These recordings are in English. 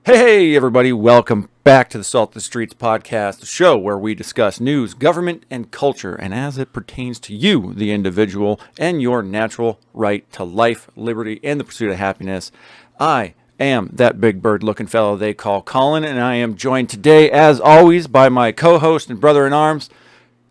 Hey, everybody, welcome back to the Salt of the Streets podcast, the show where we discuss news, government, and culture, and as it pertains to you, the individual, and your natural right to life, liberty, and the pursuit of happiness. I am that big bird-looking fellow they call Colin, and I am joined today, as always, by my co-host and brother-in-arms,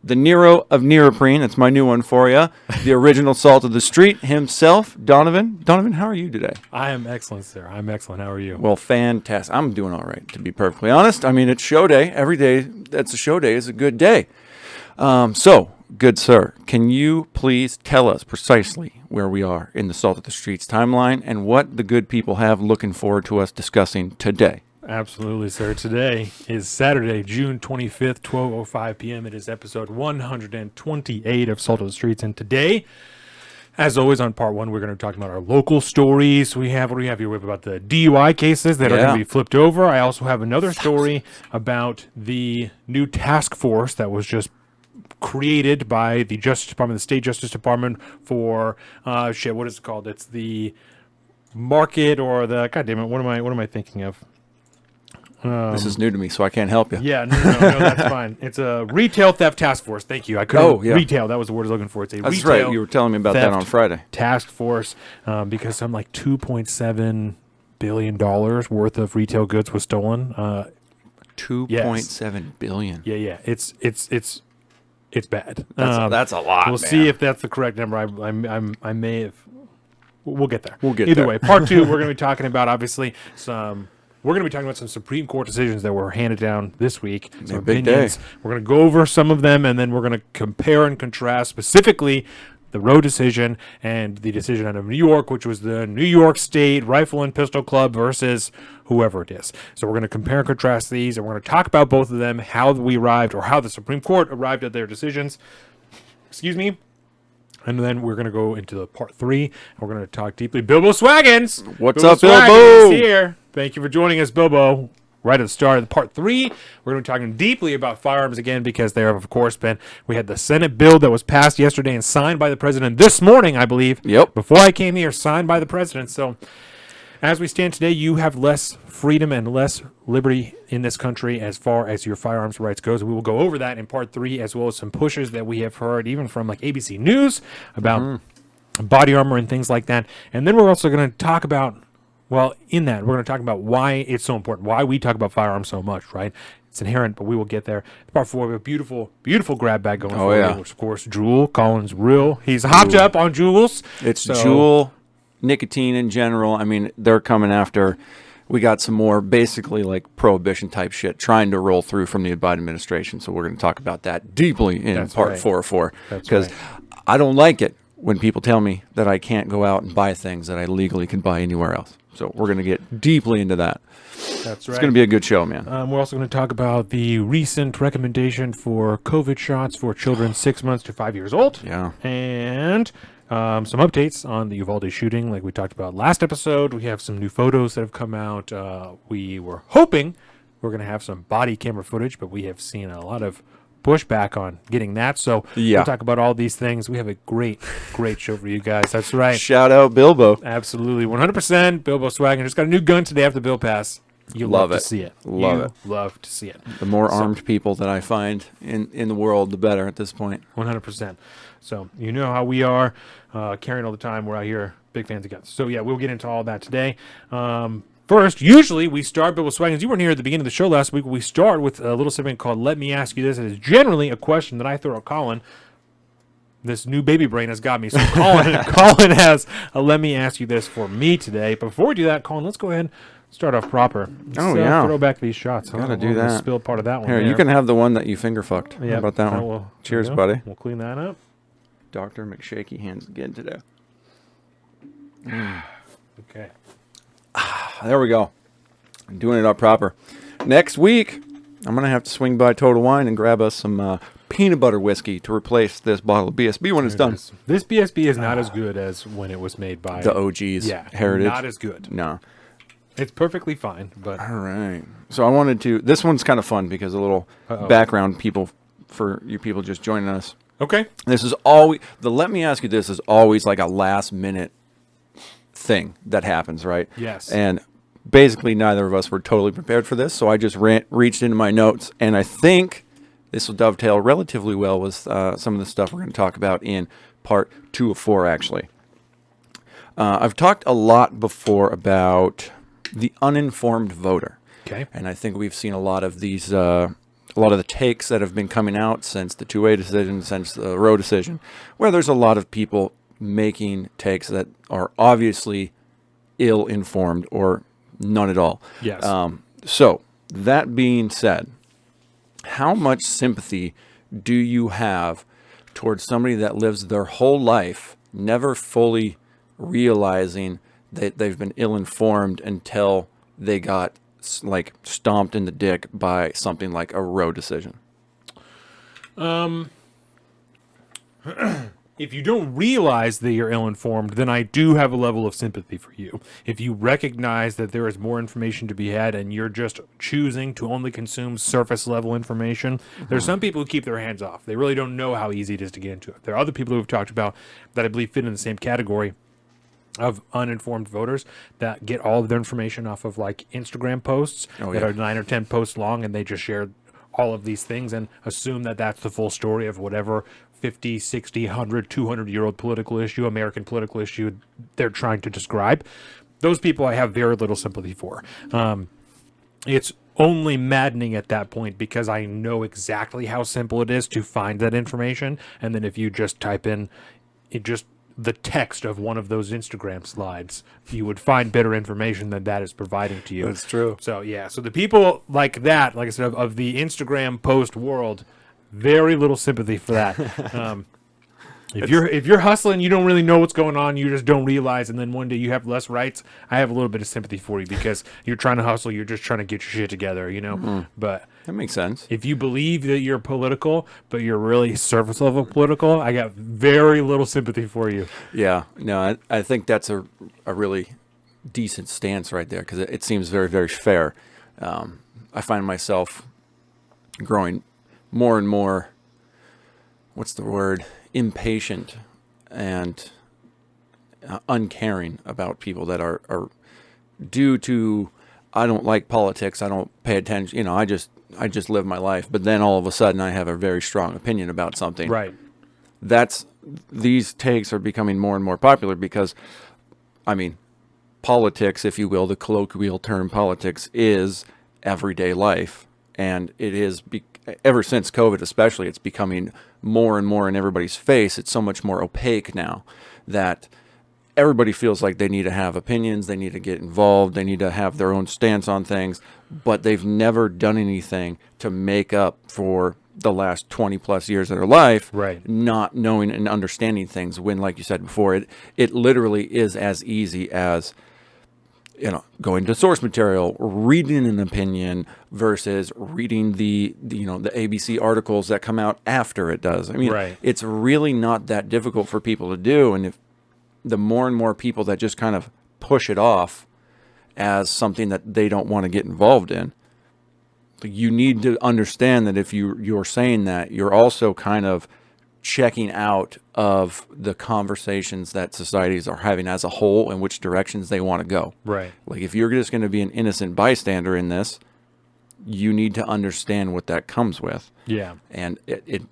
the Nero of Neoprene. That's my new one for you. The original Salt of the Street himself, Donovan. Donovan, how are you today? I am excellent, sir. I'm excellent. How are you? Well, fantastic. I'm doing all right, to be perfectly honest. I mean, it's show day. Every day that's a show day is a good day. So, good sir, can you please tell us precisely where we are in the Salt of the Streets timeline and what the good people have looking forward to us discussing today? Absolutely, sir. Today is Saturday, June 25th, 12:05 p.m. It is episode 128 of Salt of the Streets. And today, as always, on part one, we're going to be talking about our local stories. What do we have here? We have about the DUI cases that are going to be flipped over. I also have another story about the new task force that was just created by the Justice Department, the State Justice Department for, what is it called? It's the market or the, God damn it, what am I thinking of? This is new to me, so I can't help you. Yeah, no, that's fine. It's a retail theft task force. Thank you. I couldn't. Retail. That was the word I was looking for. It's a That's retail right. You were telling me about that on Friday. Task force, because some like $2.7 billion worth of retail goods was stolen. $2.7 billion. Yeah. It's bad. That's a lot. We'll see if that's the correct number. I may have. We'll get there. Either there. Way, part two. We're going to be talking about obviously some. We're going to be talking about some Supreme Court decisions that were handed down this week. Some big opinions. Day. We're going to go over some of them, and then we're going to compare and contrast specifically the Roe decision and the decision out of New York, which was the New York State Rifle and Pistol Club versus whoever it is. So we're going to compare and contrast these, and we're going to talk about both of them, how we arrived, or how the Supreme Court arrived at their decisions. Excuse me. And then we're going to go into the part three, and we're going to talk deeply. Bilbo Swaggins! What's up, Bilbo? Here. Thank you for joining us, Bilbo. Right at the start of the part three, we're going to be talking deeply about firearms again because there have, of course, we had the Senate bill that was passed yesterday and signed by the president this morning, I believe. Yep. Before I came here, signed by the president. So as we stand today, you have less freedom and less liberty in this country as far as your firearms rights goes. We will go over that in part three, as well as some pushes that we have heard even from like ABC News about body armor and things like that. And then we're also going to talk about, well, in that, we're going to talk about why it's so important, why we talk about firearms so much, right? It's inherent, but we will get there. Part four, we have a beautiful, beautiful grab bag going for you, which, of course, Juul. Colin's real. He's hopped up on Juuls. It's Juul, nicotine in general. I mean, they're coming after. We got some more basically like prohibition type shit trying to roll through from the Biden administration. So we're going to talk about that deeply in part 404 because I don't like it when people tell me that I can't go out and buy things that I legally can buy anywhere else. So we're going to get deeply into that. That's right. It's going to be a good show, man. We're also going to talk about the recent recommendation for COVID shots for children 6 months to 5 years old. Yeah. And some updates on the Uvalde shooting like we talked about last episode. We have some new photos that have come out. We were hoping we're going to have some body camera footage, but we have seen a lot of pushback on getting that. So we'll talk about all these things. We have a great show for you guys. That's right. Shout out Bilbo. Absolutely. 100% Bilbo Swaggin. Just got a new gun today after the bill pass. You love to see it. Love to see it. The more armed people that I find in the world, the better at this point. 100%. So you know how we are carrying all the time. We're out here, big fans of guns. So yeah, we'll get into all that today. First, usually we start, Bilbo Swaggins, you weren't here at the beginning of the show last week. We start with a little segment called Let Me Ask You This. It is generally a question that I throw at Colin. This new baby brain has got me. So Colin has a Let Me Ask You This for me today. But before we do that, Colin, let's go ahead and start off proper. Let's throw back these shots. Gotta do that. Spill part of that one. Here, you can have the one that you finger fucked. Yeah, how about that one? Cheers, buddy. We'll clean that up. Dr. McShaky hands again today. Okay. There we go. I'm doing it up proper. Next week, I'm going to have to swing by Total Wine and grab us some peanut butter whiskey to replace this bottle of BSB when it's done. This BSB is not as good as when it was made by the OGs. Yeah, Heritage. Not as good. No. It's perfectly fine, but all right. So I wanted to. This one's kind of fun because a little background people for you people just joining us. Okay. This is always the Let Me Ask You This is always like a last minute thing that happens, right? Yes. And basically neither of us were totally prepared for this, so I just reached into my notes, and I think this will dovetail relatively well with some of the stuff we're going to talk about in part 2 of 4, actually. I've talked a lot before about the uninformed voter. Okay. And I think we've seen a lot of these, a lot of the takes that have been coming out since the 2A decision, since the Roe decision, where there's a lot of people making takes that are obviously ill-informed or none at all. Yes. So, that being said, how much sympathy do you have towards somebody that lives their whole life never fully realizing that they've been ill-informed until they got like stomped in the dick by something like a Roe decision? If you don't realize that you're ill-informed, then I do have a level of sympathy for you. If you recognize that there is more information to be had and you're just choosing to only consume surface-level information, there's some people who keep their hands off. They really don't know how easy it is to get into it. There are other people who have talked about that I believe fit in the same category of uninformed voters that get all of their information off of like Instagram posts that are 9 or 10 posts long, and they just share all of these things and assume that that's the full story of whatever 50, 60, 100, 200-year-old political issue, American political issue they're trying to describe. Those people I have very little sympathy for. It's only maddening at that point because I know exactly how simple it is to find that information. And then if you just type in the text of one of those Instagram slides, you would find better information than that is providing to you. That's true. So, yeah. So the people like that, like I said, of the Instagram post world, very little sympathy for that. If you're hustling, you don't really know what's going on, you just don't realize, and then one day you have less rights, I have a little bit of sympathy for you because you're trying to hustle, you're just trying to get your shit together, you know? Mm-hmm. But that makes sense. If you believe that you're political, but you're really surface level political, I got very little sympathy for you. Yeah, no, I think that's a really decent stance right there because it seems very, very fair. I find myself growing more and more, what's the word, impatient and uncaring about people that are due to, I don't like politics, I don't pay attention, you know, I just live my life, but then all of a sudden I have a very strong opinion about something. Right. These takes are becoming more and more popular because, I mean, politics, if you will, the colloquial term politics is everyday life. And it is, ever since COVID especially, it's becoming more and more in everybody's face. It's so much more opaque now that everybody feels like they need to have opinions, they need to get involved, they need to have their own stance on things, but they've never done anything to make up for the last 20 plus years of their life, right, not knowing and understanding things when, like you said before, it literally is as easy as, you know, going to source material, reading an opinion versus reading the ABC articles that come out after it does. I mean, right, it's really not that difficult for people to do. And if the more and more people that just kind of push it off as something that they don't want to get involved in, you need to understand that if you're saying that, you're also kind of checking out of the conversations that societies are having as a whole and which directions they want to go. Right. Like if you're just going to be an innocent bystander in this, you need to understand what that comes with. Yeah. And it's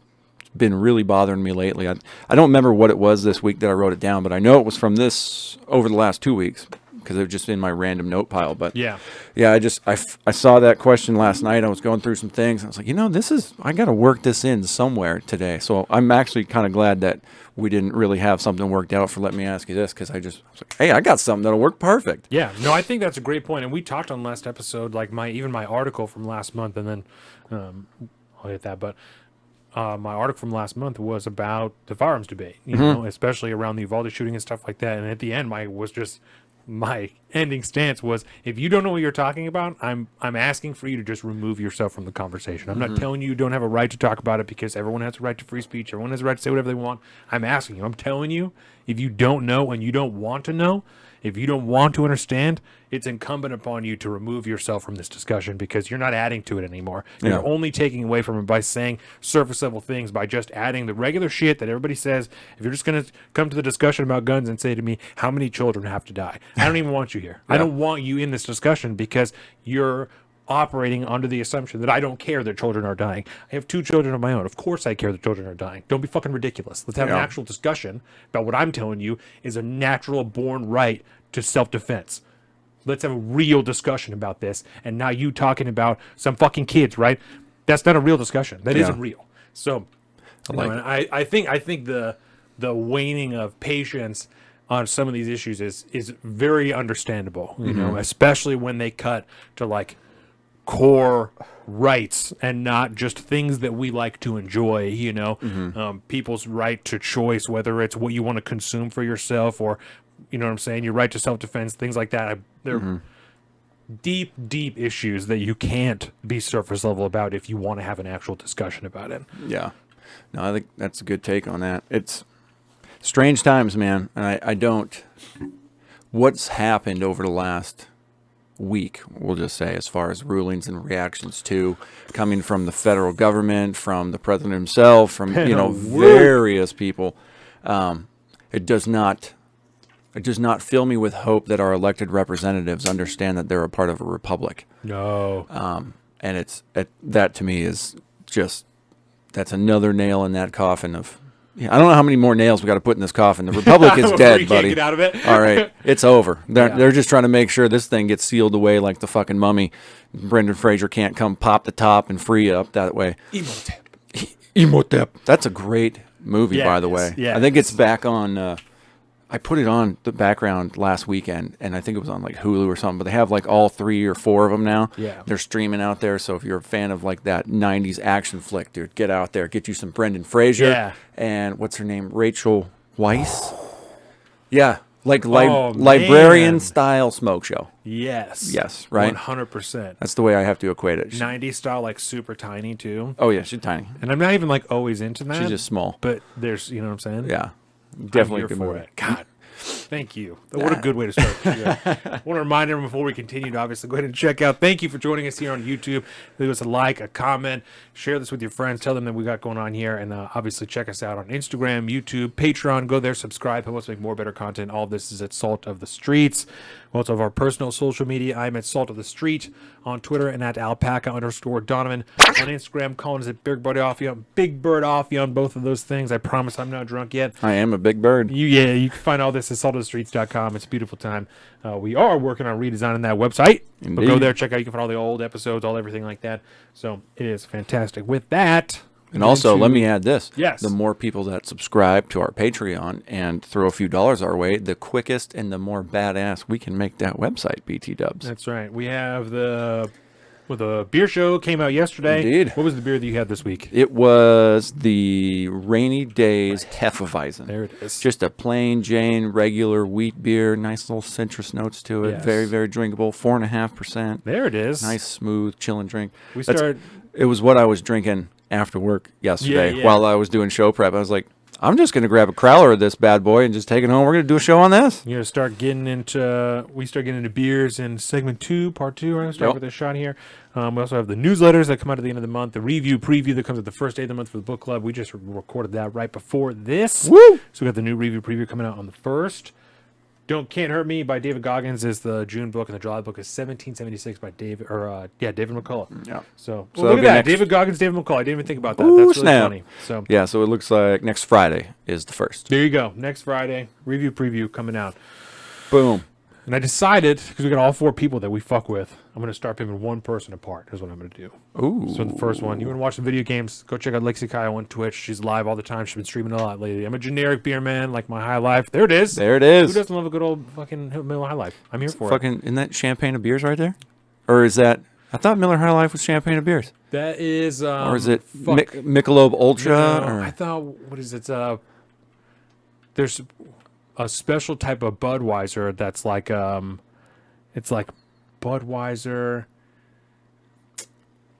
been really bothering me lately. I don't remember what it was this week that I wrote it down, but I know it was from this over the last 2 weeks because it was just in my random note pile. But yeah, I saw that question last night. I was going through some things. I was like, I got to work this in somewhere today. So I'm actually kind of glad that we didn't really have something worked out for Let Me Ask You This, because I was like, hey, I got something that'll work perfect. Yeah, no, I think that's a great point. And we talked on last episode, like my article from last month, and then I'll hit that. But my article from last month was about the firearms debate, you know, especially around the Uvalde shooting and stuff like that. And at the end, my ending stance was, if you don't know what you're talking about, I'm asking for you to just remove yourself from the conversation. I'm not telling you don't have a right to talk about it, because everyone has a right to free speech. Everyone has a right to say whatever they want. I'm asking you. I'm telling you, if you don't know and you don't want to know, If you don't want to understand, it's incumbent upon you to remove yourself from this discussion because you're not adding to it anymore. You're only taking away from it by saying surface level things, by just adding the regular shit that everybody says. If you're just going to come to the discussion about guns and say to me, how many children have to die? I don't even want you here. I don't want you in this discussion because you're operating under the assumption that I don't care that children are dying. I have 2 children of my own. Of course I care that children are dying. Don't be fucking ridiculous. Let's have an actual discussion about what I'm telling you is a natural born right to self-defense. Let's have a real discussion about this. And now you talking about some fucking kids, right? That's not a real discussion. That isn't real. So I think the waning of patience on some of these issues is very understandable, you know, especially when they cut to like core rights and not just things that we like to enjoy, you know, people's right to choice, whether it's what you want to consume for yourself or, you know what I'm saying, your right to self-defense, things like that. They're deep issues that you can't be surface level about if you want to have an actual discussion about it. Yeah. No, I think that's a good take on that. It's strange times, man. And I don't, what's happened over the last week, we'll just say, as far as rulings and reactions to coming from the federal government, from the president himself, from various people, it does not fill me with hope that our elected representatives understand that they're a part of a republic. No. And that to me is just, that's another nail in that coffin of, I don't know how many more nails we got to put in this coffin. The republic is dead, buddy. Get out of it. All right, it's over. They're just trying to make sure this thing gets sealed away like the fucking mummy. Brendan Fraser can't come pop the top and free you up that way. Imhotep. That's a great movie, by the way. Yeah, I think it's back on. I put it on the background last weekend, and I think it was on like Hulu or something. But they have like all 3 or 4 of them now. Yeah, they're streaming out there. So if you're a fan of like that '90s action flick, dude, get out there, get you some Brendan Fraser. Yeah. And what's her name? Rachel Weisz. Yeah, like librarian style smoke show. Yes, right. 100%. That's the way I have to equate it. 90s style, like super tiny too. Oh yeah, she's tiny, and I'm not even like always into that. She's just small, but there's, you know what I'm saying? Yeah. Definitely I'm good here for movie. it. God, thank you. What a good way to start. I want to remind everyone before we continue to obviously go ahead and check out. Thank you for joining us here on YouTube. Leave us a like, a comment, share this with your friends. Tell them that we got going on here, and obviously check us out on Instagram, YouTube, Patreon. Go there, subscribe, help us make more better content. All of this is at Salt of the Streets. We also have our personal social media. I'm at Salt of the Street on Twitter and at alpaca_Donovan on Instagram. Colin is at Big Bird Offie on both of those things. I promise I'm not drunk yet. I am a big bird. You can find all this at saltofthestreets.com. It's a beautiful time. We are working on redesigning that website. Indeed. But go there, check out. You can find all the old episodes, all everything like that. So it is fantastic. With that, and also, let me add this. Yes. The more people that subscribe to our Patreon and throw a few dollars our way, the quickest and the more badass we can make that website, BT Dubs. That's right. We have the beer show came out yesterday. Indeed. What was the beer that you had this week? It was the Rainy Days Hefeweizen. There it is. Just a plain Jane regular wheat beer. Nice little citrus notes to it. Yes. Very, very drinkable. 4.5%. There it is. Nice, smooth, chilling drink. It was what I was drinking after work yesterday Yeah. while I was doing show prep. I was like, I'm just going to grab a crowler of this bad boy and just take it home. We're going to do a show on this. You're going to start getting into beers in segment 2, part 2. We're going to start with this shot here. We also have the newsletters that come out at the end of the month, the review preview that comes at the first day of the month for the book club. We just recorded that right before this. Woo! So we got the new review preview coming out on the 1st. Can't Hurt Me by David Goggins is the June book, and the July book is 1776 by David McCullough. Yeah. So look at that. David Goggins, David McCullough. I didn't even think about that. That's really funny. So yeah, so it looks like next Friday is the 1st. There you go. Next Friday, review preview coming out. Boom. And I decided, because we got all 4 people that we fuck with, I'm going to start picking one person apart. Is what I'm going to do. Ooh. So the first one, you want to watch some video games, go check out Lexi Kyle on Twitch. She's live all the time. She's been streaming a lot lately. I'm a generic beer man, like my High Life. There it is. There it is. Who doesn't love a good old fucking Miller High Life? I'm here for it. Isn't that champagne of beers right there? Or is that, I thought Miller High Life was champagne of beers. That is, or is it Michelob Ultra? No, I thought, what is it? There's a special type of Budweiser that's like, it's like Budweiser.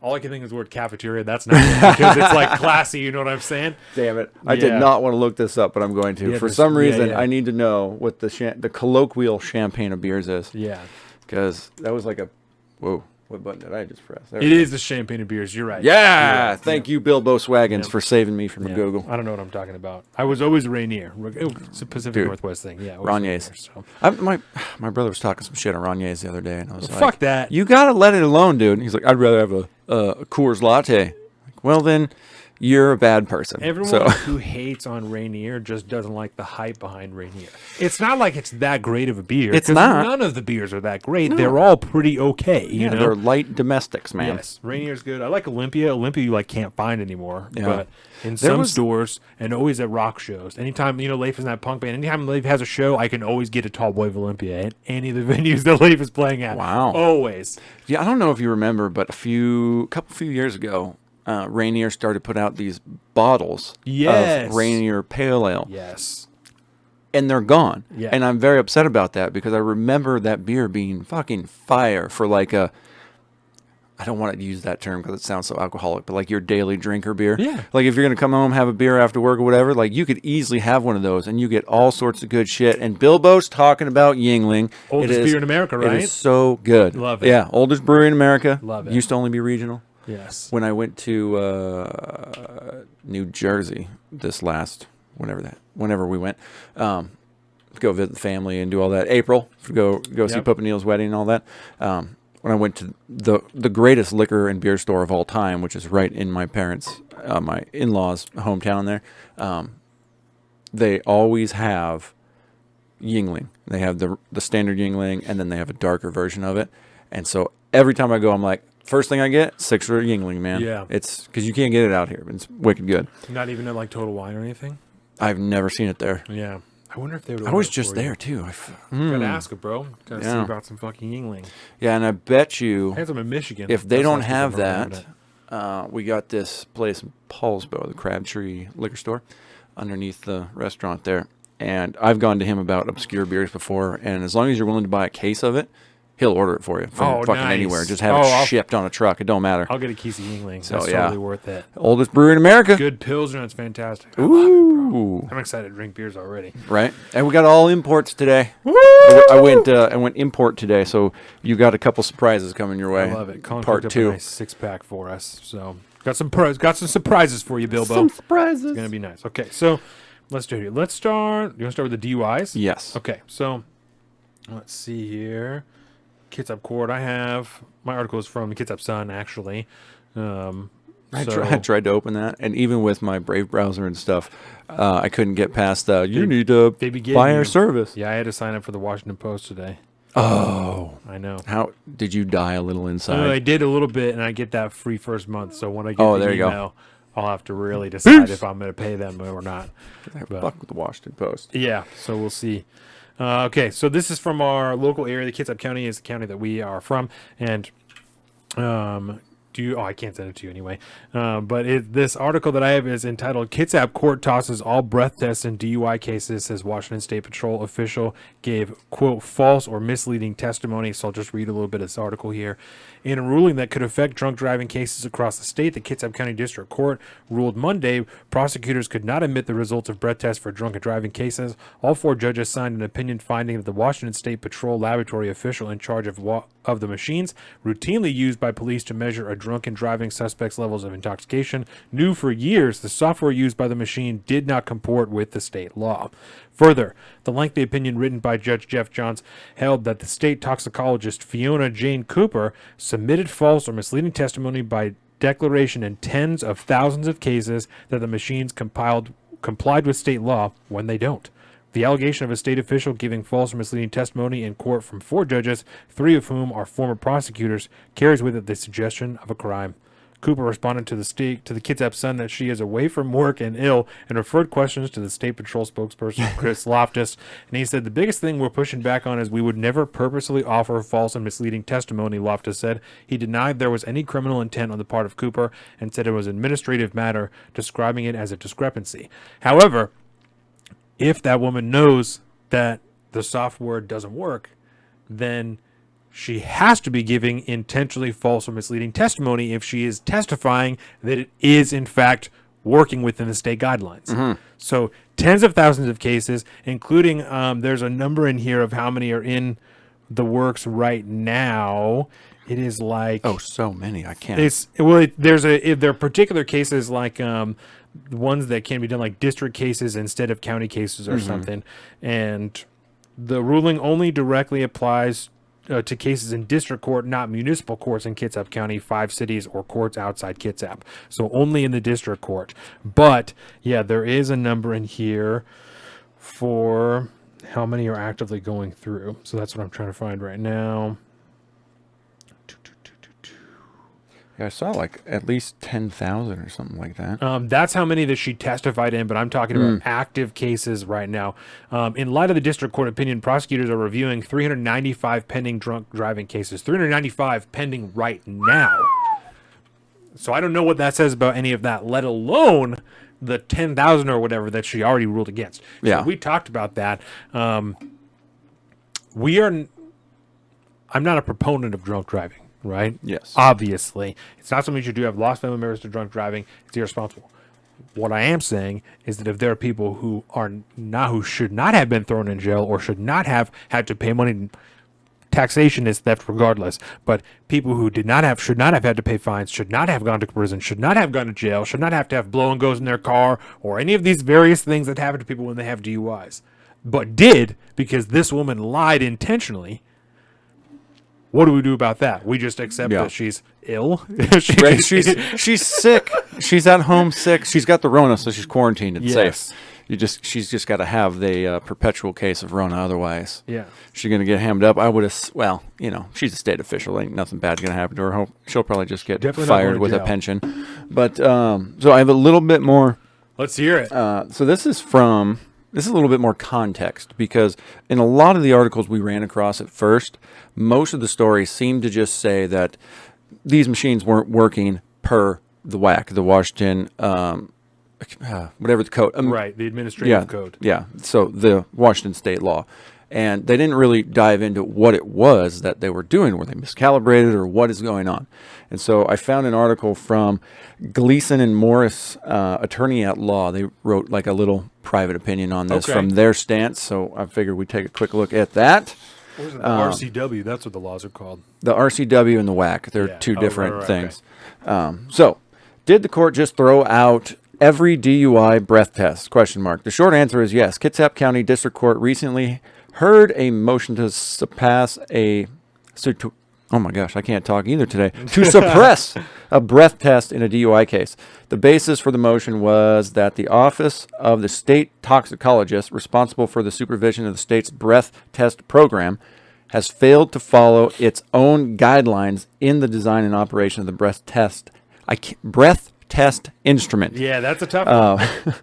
All I can think is the word cafeteria. That's not it, because it's like classy. You know what I'm saying? Damn it. I did not want to look this up, but I'm going to. Yeah, For some reason, yeah. I need to know what the colloquial champagne of beers is. Yeah. Because that was like a... Whoa. What button did I just press? There It is the champagne of beers. You're right. Yeah. You're right. Thank you, Bilbo Swaggins, for saving me from a Google. I don't know what I'm talking about. I was always Rainier. It's a Pacific Northwest thing. Yeah. Rainier's. Rainier, My brother was talking some shit on Rainier's the other day, and I was like... Fuck that. You got to let it alone, dude. And he's like, I'd rather have a Coors Latte. Like, well, then... You're a bad person. Everyone who hates on Rainier just doesn't like the hype behind Rainier. It's not like it's that great of a beer. It's not. None of the beers are that great. No. They're all pretty okay. You know? They're light domestics, man. Yes, Rainier's good. I like Olympia. Olympia you like can't find anymore. Yeah. But in some stores and always at rock shows. Anytime, Leif is in that punk band, anytime Leif has a show, I can always get a Tall Boy of Olympia at any of the venues that Leif is playing at. Wow. Always. Yeah, I don't know if you remember, but a few years ago, Rainier started to put out these bottles of Rainier Pale Ale. Yes. And they're gone. Yeah. And I'm very upset about that because I remember that beer being fucking fire for like a... I don't want to use that term because it sounds so alcoholic, but like your daily drinker beer. Yeah. Like if you're going to come home, have a beer after work or whatever, like you could easily have one of those and you get all sorts of good shit. And Bilbo's talking about Yingling. Oldest beer in America, right? It is so good. Love it. Yeah. Oldest brewery in America. Love it. Used to only be regional. Yes. When I went to New Jersey whenever we went, to go visit the family and do all that. April, to go see Papa Neil's wedding and all that. When I went to the greatest liquor and beer store of all time, which is right in my parents' my in-laws' hometown there, they always have Yingling. They have the standard Yingling, and then they have a darker version of it. And so every time I go, I'm like, first thing I get, 6er Yingling, man. Yeah. It's because you can't get it out here. It's wicked good. Not even at like Total Wine or anything? I've never seen it there. Yeah. I wonder if they would. I was just there, too. Gotta ask it, bro. Gotta see about some fucking Yingling. Yeah, and I bet you... I had some in Michigan. If they don't have that, we got this place in Paulsbo, the Crabtree liquor store, underneath the restaurant there. And I've gone to him about obscure beers before, and as long as you're willing to buy a case of it, he'll order it for you from fucking anywhere. Just have it shipped on a truck. It don't matter. I'll get a case of Yingling. So, that's totally worth it. Oldest brewery in America. Good Pilsner. It's fantastic. Ooh. I'm excited to drink beers already. Right. And we got all imports today. Woo! I went import today, so you got a couple surprises coming your way. I love it. Colin Part 2. A nice 6-pack for us. So got some surprises for you, Bilbo. Some surprises. It's gonna be nice. Okay, so let's do it here. Let's start. You want to start with the DUIs? Yes. Okay, so let's see here. Kids Up Court. I have my article is from the Kids Up Sun, actually. I tried to open that, and even with my Brave browser and stuff, I couldn't get past you need to buy our service. Yeah, I had to sign up for the Washington Post today. Oh, I know. How did you die a little inside? I did a little bit, and I get that free first month. So when I get the email, I'll have to really decide if I'm going to pay them or not. Fuck with the Washington Post. Yeah, so we'll see. Okay, so this is from our local area. The Kitsap County is the county that we are from, and I can't send it to you anyway. But this article that I have is entitled "Kitsap Court Tosses All Breath Tests in DUI Cases," says Washington State Patrol official gave, quote, false or misleading testimony. So I'll just read a little bit of this article here. In a ruling that could affect drunk driving cases across the state, the Kitsap County District Court ruled Monday prosecutors could not admit the results of breath tests for drunken driving cases. All 4 judges signed an opinion finding that the Washington State Patrol laboratory official in charge of the machines routinely used by police to measure a drunken driving suspect's levels of intoxication knew for years the software used by the machine did not comport with the state law. Further, the lengthy opinion written by Judge Jeff Johns held that the state toxicologist Fiona Jane Cooper submitted false or misleading testimony by declaration in tens of thousands of cases that the machines complied with state law when they don't. The allegation of a state official giving false or misleading testimony in court from 4 judges, 3 of whom are former prosecutors, carries with it the suggestion of a crime. Cooper responded to the Kitsap Sun that she is away from work and ill and referred questions to the State Patrol spokesperson, Chris Loftus. And he said, the biggest thing we're pushing back on is we would never purposely offer false and misleading testimony, Loftus said. He denied there was any criminal intent on the part of Cooper and said it was an administrative matter, describing it as a discrepancy. However, if that woman knows that the software doesn't work, then she has to be giving intentionally false or misleading testimony if she is testifying that it is, in fact, working within the state guidelines. So tens of thousands of cases, including there's a number in here of how many are in the works right now. It is like so many. I can't. There are particular cases like ones that can be done like district cases instead of county cases or something, and the ruling only directly applies to cases in district court, not municipal courts in Kitsap County, 5 cities, or courts outside Kitsap. So only in the district court. But yeah, there is a number in here for how many are actively going through. So that's what I'm trying to find right now. Yeah, I saw like at least 10,000 or something like that. That's how many that she testified in, but I'm talking about active cases right now. In light of the district court opinion, prosecutors are reviewing 395 pending drunk driving cases. 395 pending right now. So I don't know what that says about any of that, let alone the 10,000 or whatever that she already ruled against. Yeah. So we talked about that. I'm not a proponent of drunk driving. Right? Yes. Obviously. It's not something you should do. I've lost family members to drunk driving. It's irresponsible. What I am saying is that if there are people who should not have been thrown in jail or should not have had to pay money, taxation is theft regardless. But people who should not have had to pay fines, should not have gone to prison, should not have gone to jail, should not have to have blow and goes in their car or any of these various things that happen to people when they have DUIs, but did because this woman lied intentionally. What do we do about that? We just accept that she's ill. She's sick. She's at home sick. She's got the Rona, so she's quarantined and safe. She's just got to have the perpetual case of Rona. Otherwise, she's gonna get hammed up. I would have. Well, she's a state official. Ain't nothing bad's gonna happen to her. She'll probably just get fired with a pension. But so I have a little bit more. Let's hear it. So this is a little bit more context because in a lot of the articles we ran across at first, most of the stories seemed to just say that these machines weren't working per the WAC, the Washington, whatever the code. Right, the administrative code. Yeah, so the Washington state law. And they didn't really dive into what it was that they were doing. Were they miscalibrated or what is going on? And so I found an article from Gleason and Morris, attorney at law. They wrote like a little private opinion on this from their stance. So I figured we'd take a quick look at that. What was it? The RCW, that's what the laws are called. The RCW and the WAC, they're two different things. Okay. So did the court just throw out every DUI breath test? ? The short answer is yes. Kitsap County District Court recently heard a motion to suppress a breath test in a DUI case. The basis for the motion was that the Office of the State Toxicologist, responsible for the supervision of the state's breath test program, has failed to follow its own guidelines in the design and operation of the breath test instrument. Yeah, that's a tough one.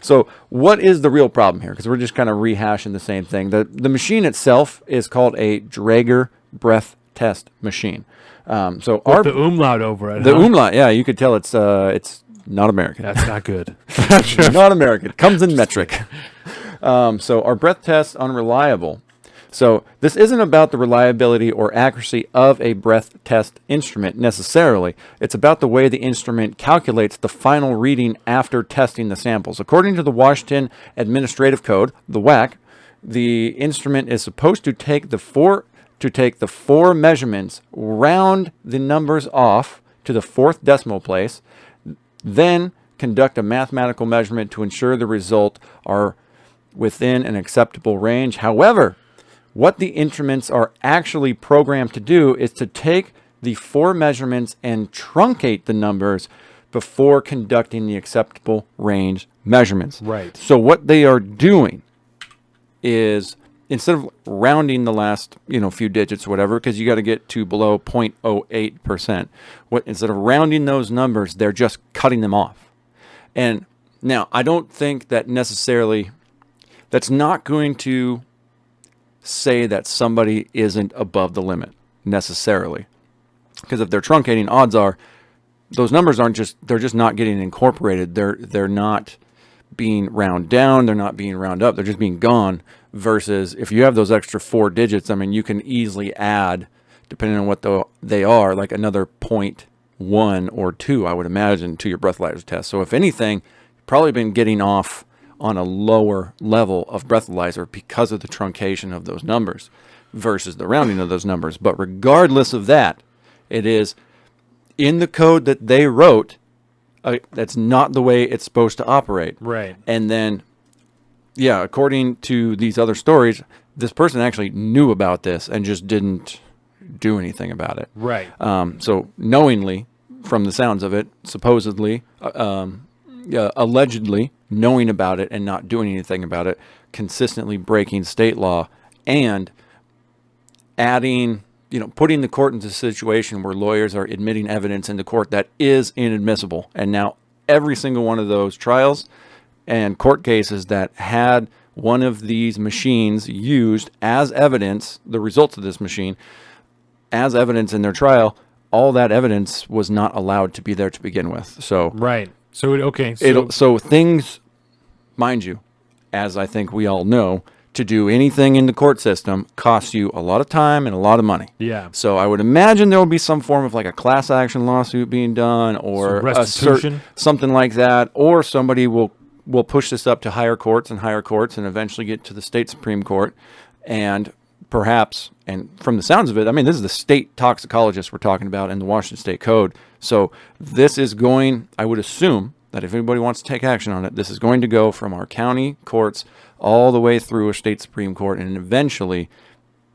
So what is the real problem here? Because we're just kind of rehashing the same thing. The machine itself is called a Draeger breath test machine. So the umlaut over it. The umlaut, yeah, you could tell it's not American. That's not good. Not American. Comes in metric. So our breath test unreliable. So this isn't about the reliability or accuracy of a breath test instrument necessarily. It's about the way the instrument calculates the final reading after testing the samples. According to the Washington Administrative Code, the WAC, the instrument is supposed to take the four measurements, round the numbers off to the 4th decimal place, then conduct a mathematical measurement to ensure the result are within an acceptable range. However, what the instruments are actually programmed to do is to take the 4 measurements and truncate the numbers before conducting the acceptable range measurements. Right. So what they are doing is, instead of rounding the last, few digits or whatever, because you got to get to below 0.08%, instead of rounding those numbers, they're just cutting them off. And now, I don't think that necessarily, that's not going to say that somebody isn't above the limit necessarily, because if they're truncating, odds are those numbers they're just not getting incorporated. They're not being round down, they're not being round up, they're just being gone. Versus if you have those extra 4 digits, I mean, you can easily add depending on what they are, like another 0.1 or 2, I would imagine, to your breathalyzer test. So if anything, you've probably been getting off on a lower level of breathalyzer because of the truncation of those numbers versus the rounding of those numbers. But regardless of that, it is in the code that they wrote. That's not the way it's supposed to operate. Right. And then, yeah, according to these other stories, this person actually knew about this and just didn't do anything about it. Right. So knowingly, from the sounds of it, supposedly, allegedly knowing about it and not doing anything about it, consistently breaking state law, and adding, putting the court into a situation where lawyers are admitting evidence into court that is inadmissible. And now every single one of those trials and court cases that had one of these machines used as evidence, the results of this machine, as evidence in their trial, all that evidence was not allowed to be there to begin with. So right. So so things, mind you, as I think we all know, to do anything in the court system costs you a lot of time and a lot of money. Yeah. So I would imagine there will be some form of like a class action lawsuit being done, or restitution, something like that, or somebody will push this up to higher courts and eventually get to the state Supreme Court, and perhaps, and from the sounds of it, I mean, this is the state toxicologist we're talking about in the Washington State Code. So this is going, I would assume that if anybody wants to take action on it, this is going to go from our county courts all the way through a state Supreme Court, and eventually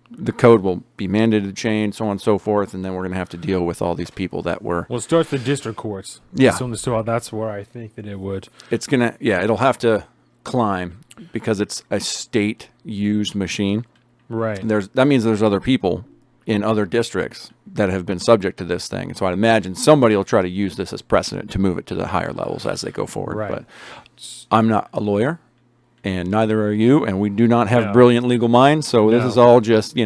the code will be mandated to change, so on and so forth, and then we're going to have to deal with all these people that were... Well, it starts the district courts. Yeah. So that's where I think that it would. It's going to, it'll have to climb because it's a state-used machine. Right. That means there's other people in other districts that have been subject to this thing. So I'd imagine somebody will try to use this as precedent to move it to the higher levels as they go forward. Right. But I'm not a lawyer, and neither are you, and we do not have brilliant legal minds. So this is all just,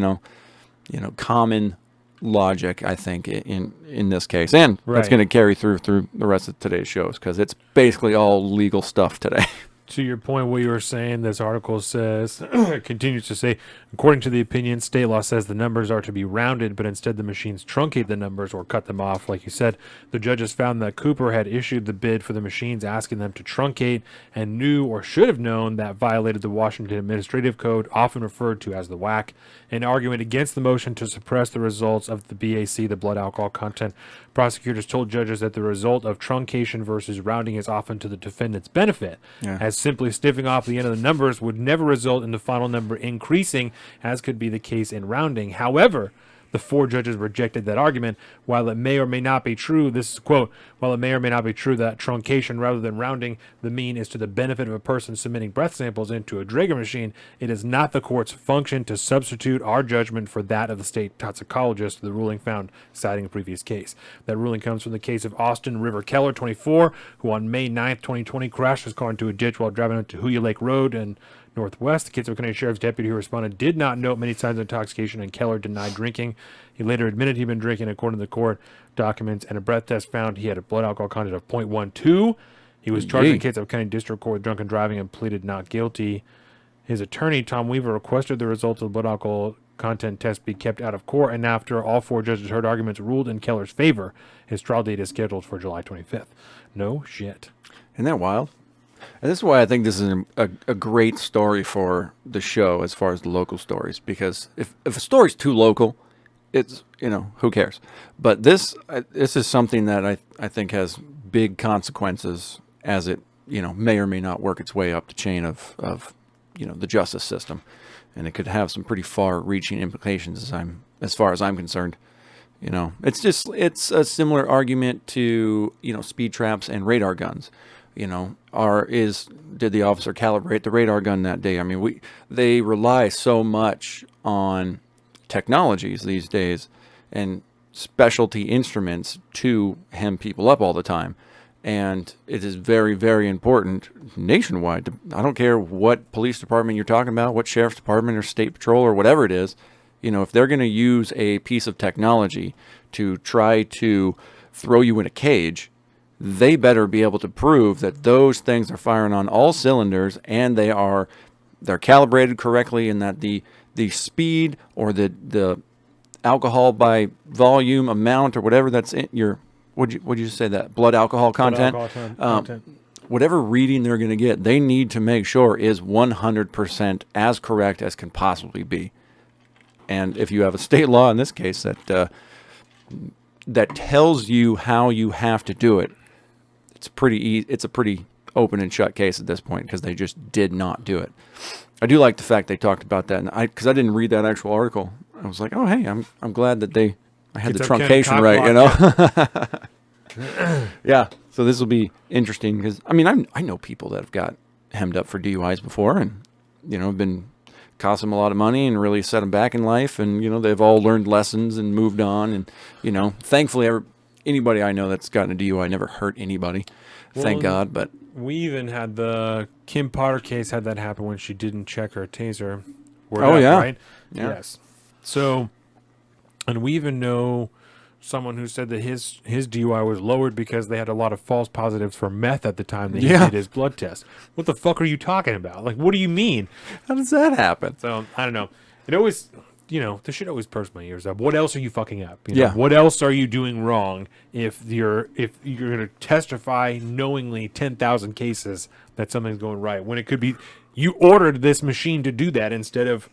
common logic, I think, in this case. And that's going to carry through the rest of today's shows because it's basically all legal stuff today. To your point, what you were saying, this article says, continues to say, according to the opinion, state law says the numbers are to be rounded, but instead the machines truncate the numbers or cut them off. Like you said, the judges found that Cooper had issued the bid for the machines, asking them to truncate, and knew or should have known that violated the Washington Administrative Code, often referred to as the WAC. In argument against the motion to suppress the results of the BAC, the blood alcohol content, prosecutors told judges that the result of truncation versus rounding is often to the defendant's benefit, as simply sniffing off the end of the numbers would never result in the final number increasing, as could be the case in rounding. However, the 4 judges rejected that argument. While it may or may not be true, this is a quote, while it may or may not be true that truncation rather than rounding the mean is to the benefit of a person submitting breath samples into a Draeger machine, it is not the court's function to substitute our judgment for that of the state toxicologist, the ruling found, citing a previous case. That ruling comes from the case of Austin River Keller, 24, who on May 9th, 2020, crashed his car into a ditch while driving up to Huya Lake Road and Northwest. The Kitsap County Sheriff's deputy who responded did not note many signs of intoxication, and Keller denied drinking. He later admitted he'd been drinking according to the court documents, and a breath test found he had a blood alcohol content of 0.12. He was charged in Kitsap County District Court with drunken driving and pleaded not guilty. His attorney, Tom Weaver, requested the results of the blood alcohol content test be kept out of court, and after all 4 judges heard arguments, ruled in Keller's favor. His trial date is scheduled for July 25th. No shit. Isn't that wild? And this is why I think this is a great story for the show as far as the local stories, because if a story's too local, it's, who cares? But this is something that I think has big consequences as it, may or may not work its way up the chain of the justice system. And it could have some pretty far-reaching implications as far as I'm concerned. It's a similar argument to, speed traps and radar guns. Did the officer calibrate the radar gun that day? I mean, they rely so much on technologies these days and specialty instruments to hem people up all the time. And it is very, very important nationwide. I don't care what police department you're talking about, what sheriff's department or state patrol or whatever it is, if they're going to use a piece of technology to try to throw you in a cage, they better be able to prove that those things are firing on all cylinders and they're calibrated correctly, and that the speed or the alcohol by volume, amount, or whatever that's in your, would you say that? Blood alcohol content? Blood alcohol content. Whatever reading they're going to get, they need to make sure is 100% as correct as can possibly be. And if you have a state law in this case that tells you how you have to do it, it's a pretty open and shut case at this point because they just did not do it. I do like the fact they talked about that, and because I didn't read that actual article, I was like, oh hey, I'm glad that I had the truncation right, you know. Yeah. So this will be interesting because I mean I know people that have got hemmed up for DUIs before, and have been cost them a lot of money and really set them back in life, and they've all learned lessons and moved on, and thankfully anybody I know that's gotten a DUI never hurt anybody, thank God. But we even had the Kim Potter case had that happen when she didn't check her taser. Right? Yeah. Yes. So, and we even know someone who said that his DUI was lowered because they had a lot of false positives for meth at the time that he did his blood test. What the fuck are you talking about? Like, what do you mean? How does that happen? So, I don't know. It always, this shit always perks my ears up. What else are you fucking up? Yeah. What else are you doing wrong if you're going to testify knowingly 10,000 cases that something's going right when it could be you ordered this machine to do that instead of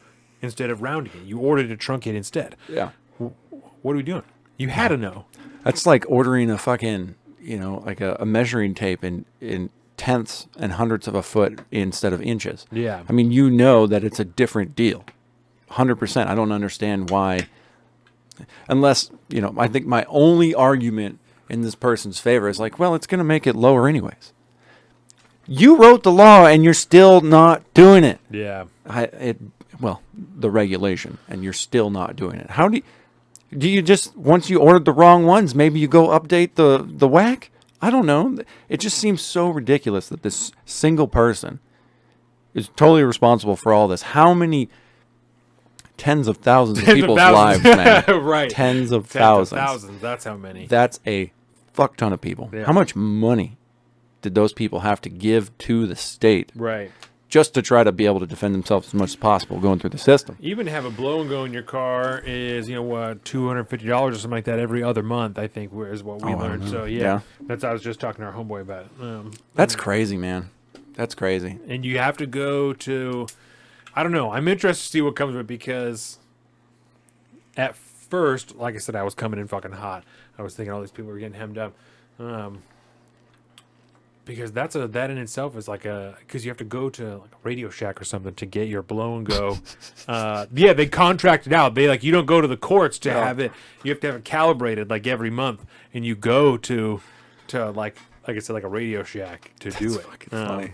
rounding it. You ordered to truncate instead. Yeah. What are we doing? You had to know. That's like ordering a fucking, like a measuring tape in tenths and hundredths of a foot instead of inches. Yeah. I mean, that it's a different deal. 100%. I don't understand why. Unless, I think my only argument in this person's favor is like, well, it's going to make it lower anyways. You wrote the law and you're still not doing it. Yeah. The regulation, and you're still not doing it. How do you just, once you ordered the wrong ones, maybe you go update the whack? I don't know. It just seems so ridiculous that this single person is totally responsible for all this. How many tens of thousands of people's lives, man? Right. Tens of thousands. That's how many. That's a fuck ton of people. Yeah. How much money did those people have to give to the state? Right. Just to try to be able to defend themselves as much as possible going through the system. Even have a blow and go in your car is, $250 or something like that every other month, I think, is what we learned. So, I was just talking to our homeboy about it. That's crazy, man. That's crazy. And you have to go to, I don't know. I'm interested to see what comes of it because at first, like I said, I was coming in fucking hot. I was thinking all these people were getting hemmed up. Because that in itself is because you have to go to like a Radio Shack or something to get your blow and go. They contract it out. You don't go to the courts to have it. You have to have it calibrated like every month, and you go to like I said, like a Radio Shack to do it. Fucking funny.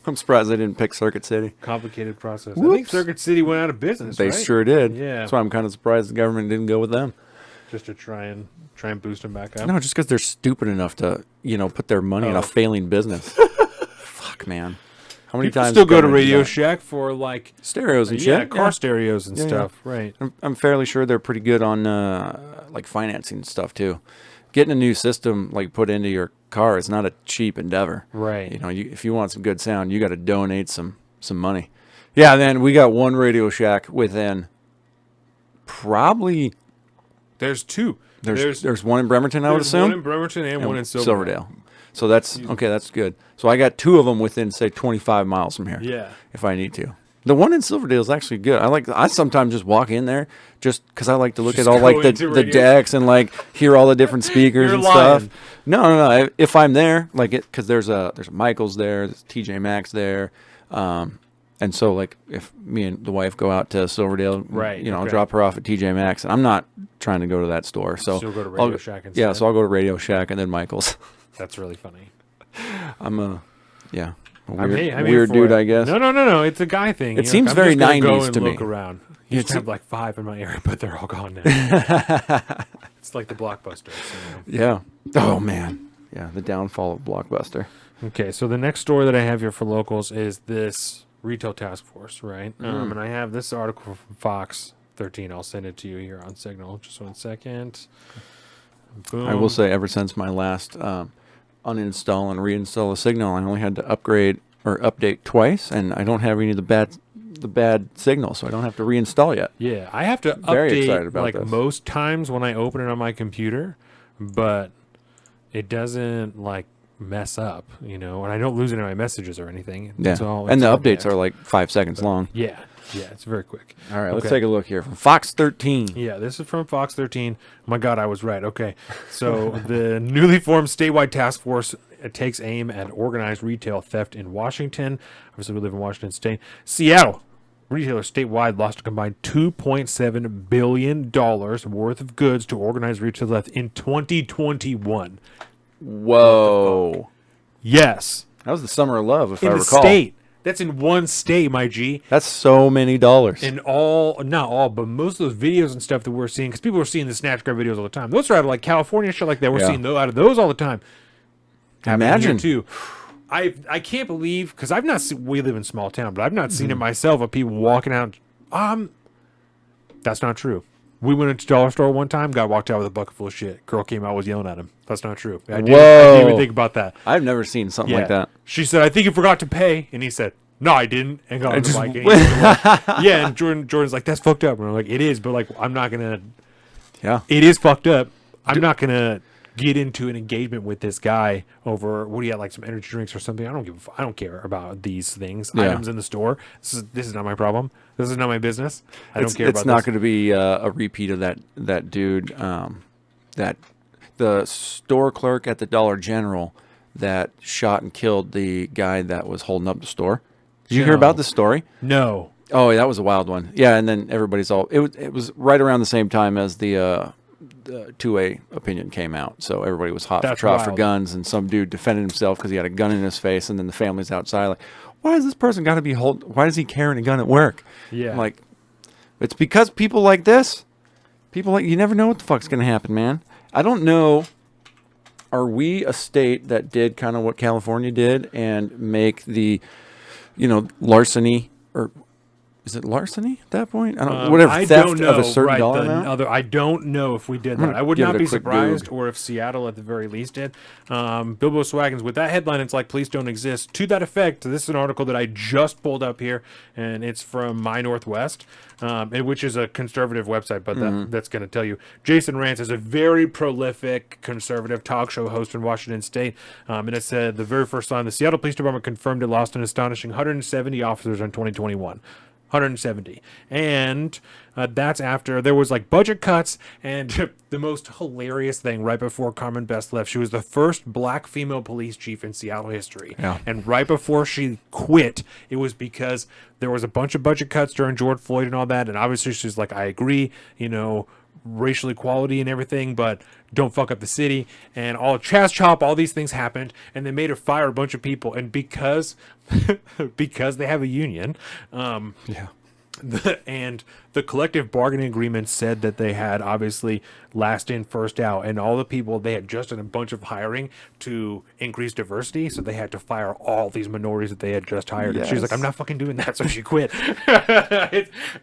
I'm surprised they didn't pick Circuit City. Complicated process. Whoops. I think Circuit City went out of business. They right? sure did. Yeah. That's why I'm kind of surprised the government didn't go with them. Just to try and boost them back up. No, just because they're stupid enough to, put their money in a failing business. Fuck, man. How many times still go to Radio Shack for like stereos and shit? Car stereos and stuff, right? I'm fairly sure they're pretty good on like financing stuff too. Getting a new system like put into your car is not a cheap endeavor, right? If you want some good sound, you got to donate some money. Yeah, then we got one Radio Shack within probably. There's two. There's one in Bremerton, I would assume. One in Bremerton and one in Silverdale. So that's okay. That's good. So I got two of them within, say, 25 miles from here. Yeah. If I need to. The one in Silverdale is actually good. I sometimes just walk in there just because I like to look at all like the decks and like hear all the different speakers and stuff. No. If I'm there, like it, because there's a Michaels there, there's TJ Maxx there. And so, like, if me and the wife go out to Silverdale, right? I'll drop her off at TJ Maxx, and I'm not trying to go to that store. So you'll go to Radio Shack instead. Yeah, so I'll go to Radio Shack and then Michaels. That's really funny. I'm a weird dude, I guess. No. It's a guy thing. It seems very 90s to me. Look around. You used to have like 5 in my area, but they're all gone now. It's like the Blockbuster. Yeah. Oh man. Yeah, the downfall of Blockbuster. Okay, so the next store that I have here for locals is this Retail Task Force, right? And I have this article from Fox 13. I'll send it to you here on Signal. Just 1 second. Boom. I will say, ever since my last uninstall and reinstall a Signal, I only had to upgrade or update twice, and I don't have any of the bad the bad signal, so I don't have to reinstall yet. Yeah, I have to Very excited update about like this. most times when I open it on my computer, but it doesn't like mess up, and I don't lose any of my messages or anything. Yeah, It's all, and it's the all updates back. are like 5 seconds long. Yeah, it's very quick. All right, let's Okay. take a look here from Fox 13. Yeah, this is from Fox 13. My God, I was right. Okay. So the newly formed statewide task force takes aim at organized retail theft in Washington. Obviously, we live in Washington State. Seattle. Retailers statewide lost a combined $2.7 billion worth of goods to organized retail theft in 2021. Whoa. Yes. That was the summer of love, if I In the recall. state. That's in one state, my G. That's so many dollars. And not all, but most of those videos and stuff that we're seeing, because people are seeing the snatch grab videos all the time. Those are out of like California, shit like that. We're Yeah. seeing out of those all the time. Imagine. Here too. I can't believe, because I've not seen, we live in a small town, but I've not seen it myself of people walking out. That's not true. We went into the dollar store one time, guy walked out with a bucket full of shit. Girl came out, was yelling at him. That's not true. I didn't even think about that. I've never seen something like that. She said, I think you forgot to pay. And he said, no, I didn't. And got on the just bike. And he drove away. Yeah, and Jordan's like, that's fucked up. And I'm like, it is, but like, I'm not going to. Yeah. It is fucked up. I'm not going to get into an engagement with this guy over, what do you have, like some energy drinks or something? I don't care about these things. Yeah. Items in the store. This is not my problem. This is not my business. I don't care about It's not this. going to be a repeat of that dude, that the store clerk at the Dollar General that shot and killed the guy that was holding up the store. Did you hear about this story? No. Oh, that was a wild one. Yeah, and then everybody's all it was right around the same time as the 2A opinion came out. So everybody was hot for That's trial for wild. guns, and some dude defended himself because he had a gun in his face, and then the family's outside like, why does this person got to be why is he carrying a gun at work? Yeah. I'm like, it's because people like this. People like, you never know what the fuck's going to happen, man. I don't know. Are we a state that did kind of what California did and make the, larceny, or is it larceny at that point? I don't whatever I theft don't know, of a certain right, dollar the amount. I don't know if we did that. I would give not it a be quick surprised, Goog. or if Seattle at the very least did. Bilbo Swaggins, with that headline, it's like police don't exist. To that effect, this is an article that I just pulled up here, and it's from My Northwest, which is a conservative website, but that's going to tell you. Jason Rance is a very prolific conservative talk show host in Washington State, and it said the very first line, the Seattle Police Department confirmed it lost an astonishing 170 officers in 2021. 170, and that's after there was like budget cuts, and the most hilarious thing right before Carmen Best left, she was the first black female police chief in Seattle history. Yeah. And right before she quit, it was because there was a bunch of budget cuts during George Floyd and all that, and obviously she's like, I agree, racial equality and everything, but don't fuck up the city, and all Chas Chop, all these things happened, and they made her fire a bunch of people, and because they have a union, and the collective bargaining agreement said that they had obviously last in first out, and all the people, they had just done a bunch of hiring to increase diversity, so they had to fire all these minorities that they had just hired. And she's like, I'm not fucking doing that, so she quit.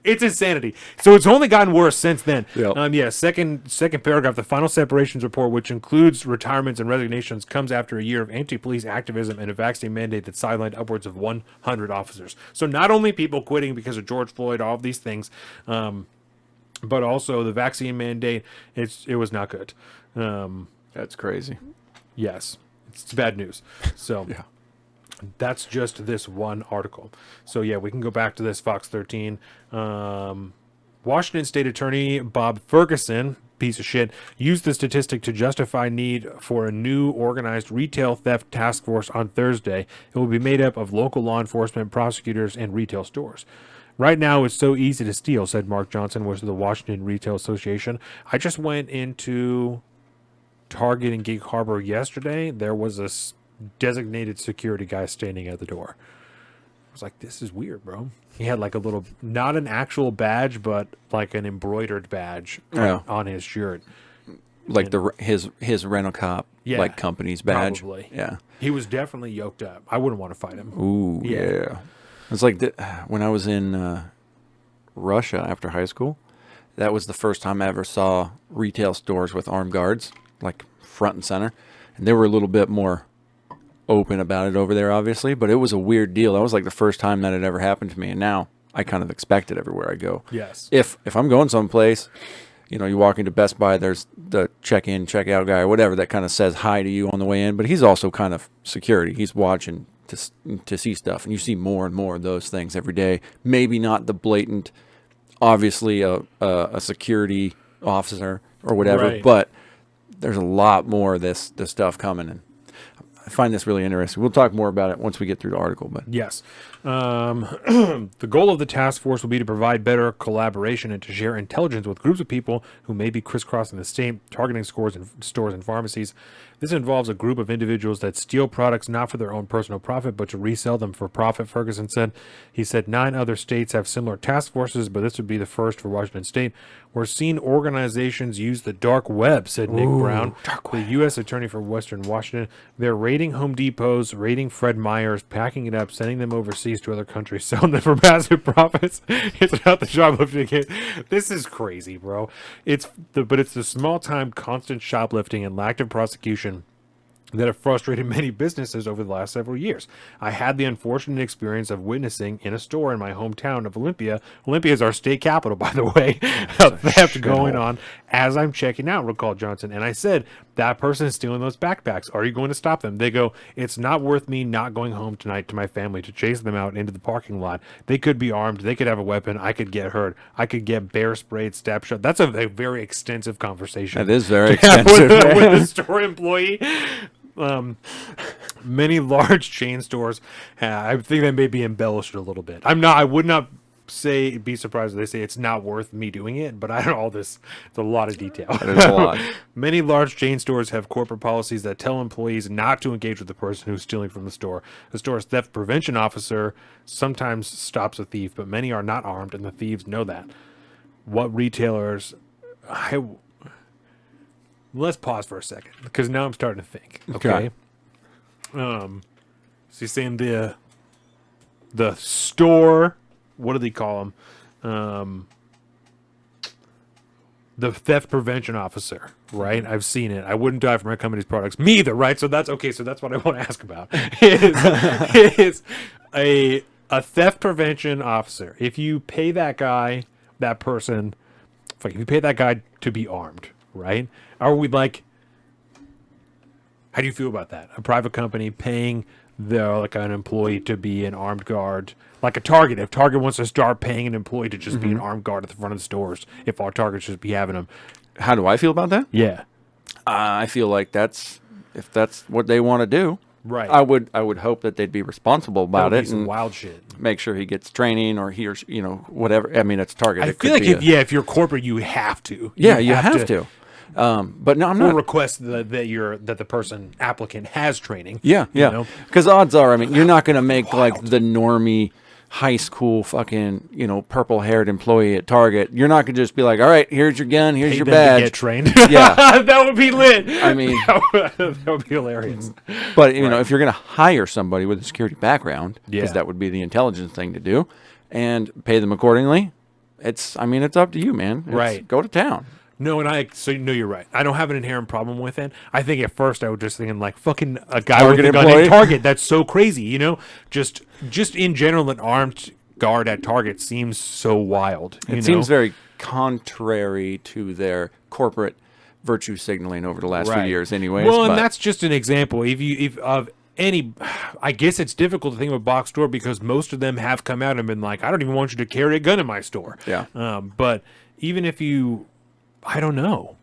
It's insanity. So it's only gotten worse since then. Yep. Second paragraph, the final separations report, which includes retirements and resignations, comes after a year of anti-police activism and a vaccine mandate that sidelined upwards of 100 officers. So not only people quitting because of George Floyd, all of these things, but also the vaccine mandate, it was not good. That's crazy. Yes, it's bad news. So Yeah. that's just this one article. So yeah, we can go back to this Fox 13. Washington State Attorney Bob Ferguson, piece of shit, used the statistic to justify need for a new organized retail theft task force on Thursday. It will be made up of local law enforcement, prosecutors, and retail stores. Right now, it's so easy to steal, said Mark Johnson, with the Washington Retail Association. I just went into Target in Gig Harbor yesterday. There was a designated security guy standing at the door. I was like, this is weird, bro. He had like a little, not an actual badge, but like an embroidered badge on his shirt. Like his rental cop, like company's badge. Probably. Yeah. He was definitely yoked up. I wouldn't want to fight him. Ooh, yeah. It's like when I was in Russia after high school, that was the first time I ever saw retail stores with armed guards, like front and center. And they were a little bit more open about it over there, obviously, but it was a weird deal. That was like the first time that had ever happened to me. And now I kind of expect it everywhere I go. Yes. If I'm going someplace, you walk into Best Buy, there's the check-in, check-out guy or whatever that kind of says hi to you on the way in, but he's also kind of security. He's watching to see stuff, and you see more and more of those things every day. Maybe not the blatant, obviously a security officer or whatever, Right. but there's a lot more of this stuff coming, and I find this really interesting. We'll talk more about it once we get through the article. But Yes. The goal of the task force will be to provide better collaboration and to share intelligence with groups of people who may be crisscrossing the state, targeting stores and pharmacies. This involves a group of individuals that steal products not for their own personal profit, but to resell them for profit, Ferguson said. He said 9 other states have similar task forces, but this would be the first for Washington State. We're seeing organizations use the dark web, said Nick Brown, the U.S. Attorney for Western Washington. They're raiding Home Depots, raiding Fred Meyer's, packing it up, sending them overseas to other countries, selling them for massive profits. It's about the shoplifting again. This is crazy, bro. But it's the small-time, constant shoplifting and lack of prosecution that have frustrated many businesses over the last several years. I had the unfortunate experience of witnessing in a store in my hometown of Olympia. Olympia is our state capital, by the way. A theft going on as I'm checking out, recalled Johnson. And I said, that person is stealing those backpacks. Are you going to stop them? They go, it's not worth me not going home tonight to my family to chase them out into the parking lot. They could be armed. They could have a weapon. I could get hurt. I could get bear sprayed, stab shot. That's a very extensive conversation. that is very expensive. with a store employee. Many large chain stores, I think they may be embellished a little bit. I would not be surprised if they say it's not worth me doing it, but I don't know all this. It's a lot of detail. That is a lot. Many large chain stores have corporate policies that tell employees not to engage with the person who's stealing from the store. The store's theft prevention officer sometimes stops a thief, but many are not armed, and the thieves know that. What retailers... Let's pause for a second, because now I'm starting to think. Okay. So you're saying the store, what do they call them? The theft prevention officer, right? I've seen it. I wouldn't die for my company's products. Me either, right? So that's okay. So that's what I want to ask about. is a theft prevention officer. If you pay that guy, that person, if you pay that guy to be armed, right? Are we like, how do you feel about that? A private company paying an employee to be an armed guard, like a Target. If Target wants to start paying an employee to just be an armed guard at the front of the stores, if our Target should be having them. How do I feel about that? Yeah. I feel like if that's what they want to do. Right. I would hope that they'd be responsible about it some and wild shit. make sure he gets training or he or whatever. I mean, it's Target. I feel like if you're corporate, you have to. Yeah, you have to. But no, I'm not. Or request that the person applicant has training. Yeah. Because odds are, I mean, you're not going to make like the normie high school fucking purple-haired employee at Target. You're not going to just be like, all right, here's your gun, here's your badge. To get trained. Yeah, that would be lit. I mean, that would be hilarious. But if you're going to hire somebody with a security background, because Yeah. that would be the intelligent thing to do, and pay them accordingly, it's up to you, man. Right. Go to town. No, you're right. I don't have an inherent problem with it. I think at first I was just thinking like fucking a guy Target with a gun employee? at Target. That's so crazy, Just in general, an armed guard at Target seems so wild. It seems very contrary to their corporate virtue signaling over the last few years, anyways. Well, and that's just an example. I guess it's difficult to think of a box store because most of them have come out and been like, I don't even want you to carry a gun in my store. Yeah. But even if I don't know.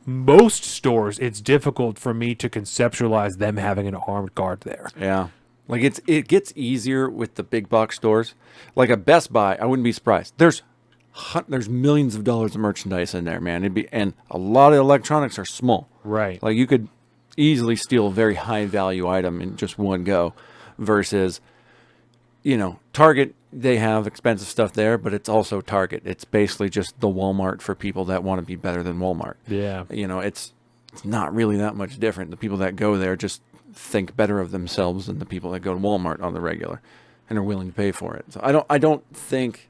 Most stores, it's difficult for me to conceptualize them having an armed guard there. Yeah. Like it gets easier with the big box stores. Like a Best Buy, I wouldn't be surprised. There's millions of dollars of merchandise in there, man. And a lot of electronics are small. Right. Like you could easily steal a very high value item in just one go versus Target, they have expensive stuff there, but it's also Target. It's basically just the Walmart for people that want to be better than Walmart. Yeah. It's not really that much different. The people that go there just think better of themselves than the people that go to Walmart on the regular and are willing to pay for it. So I don't think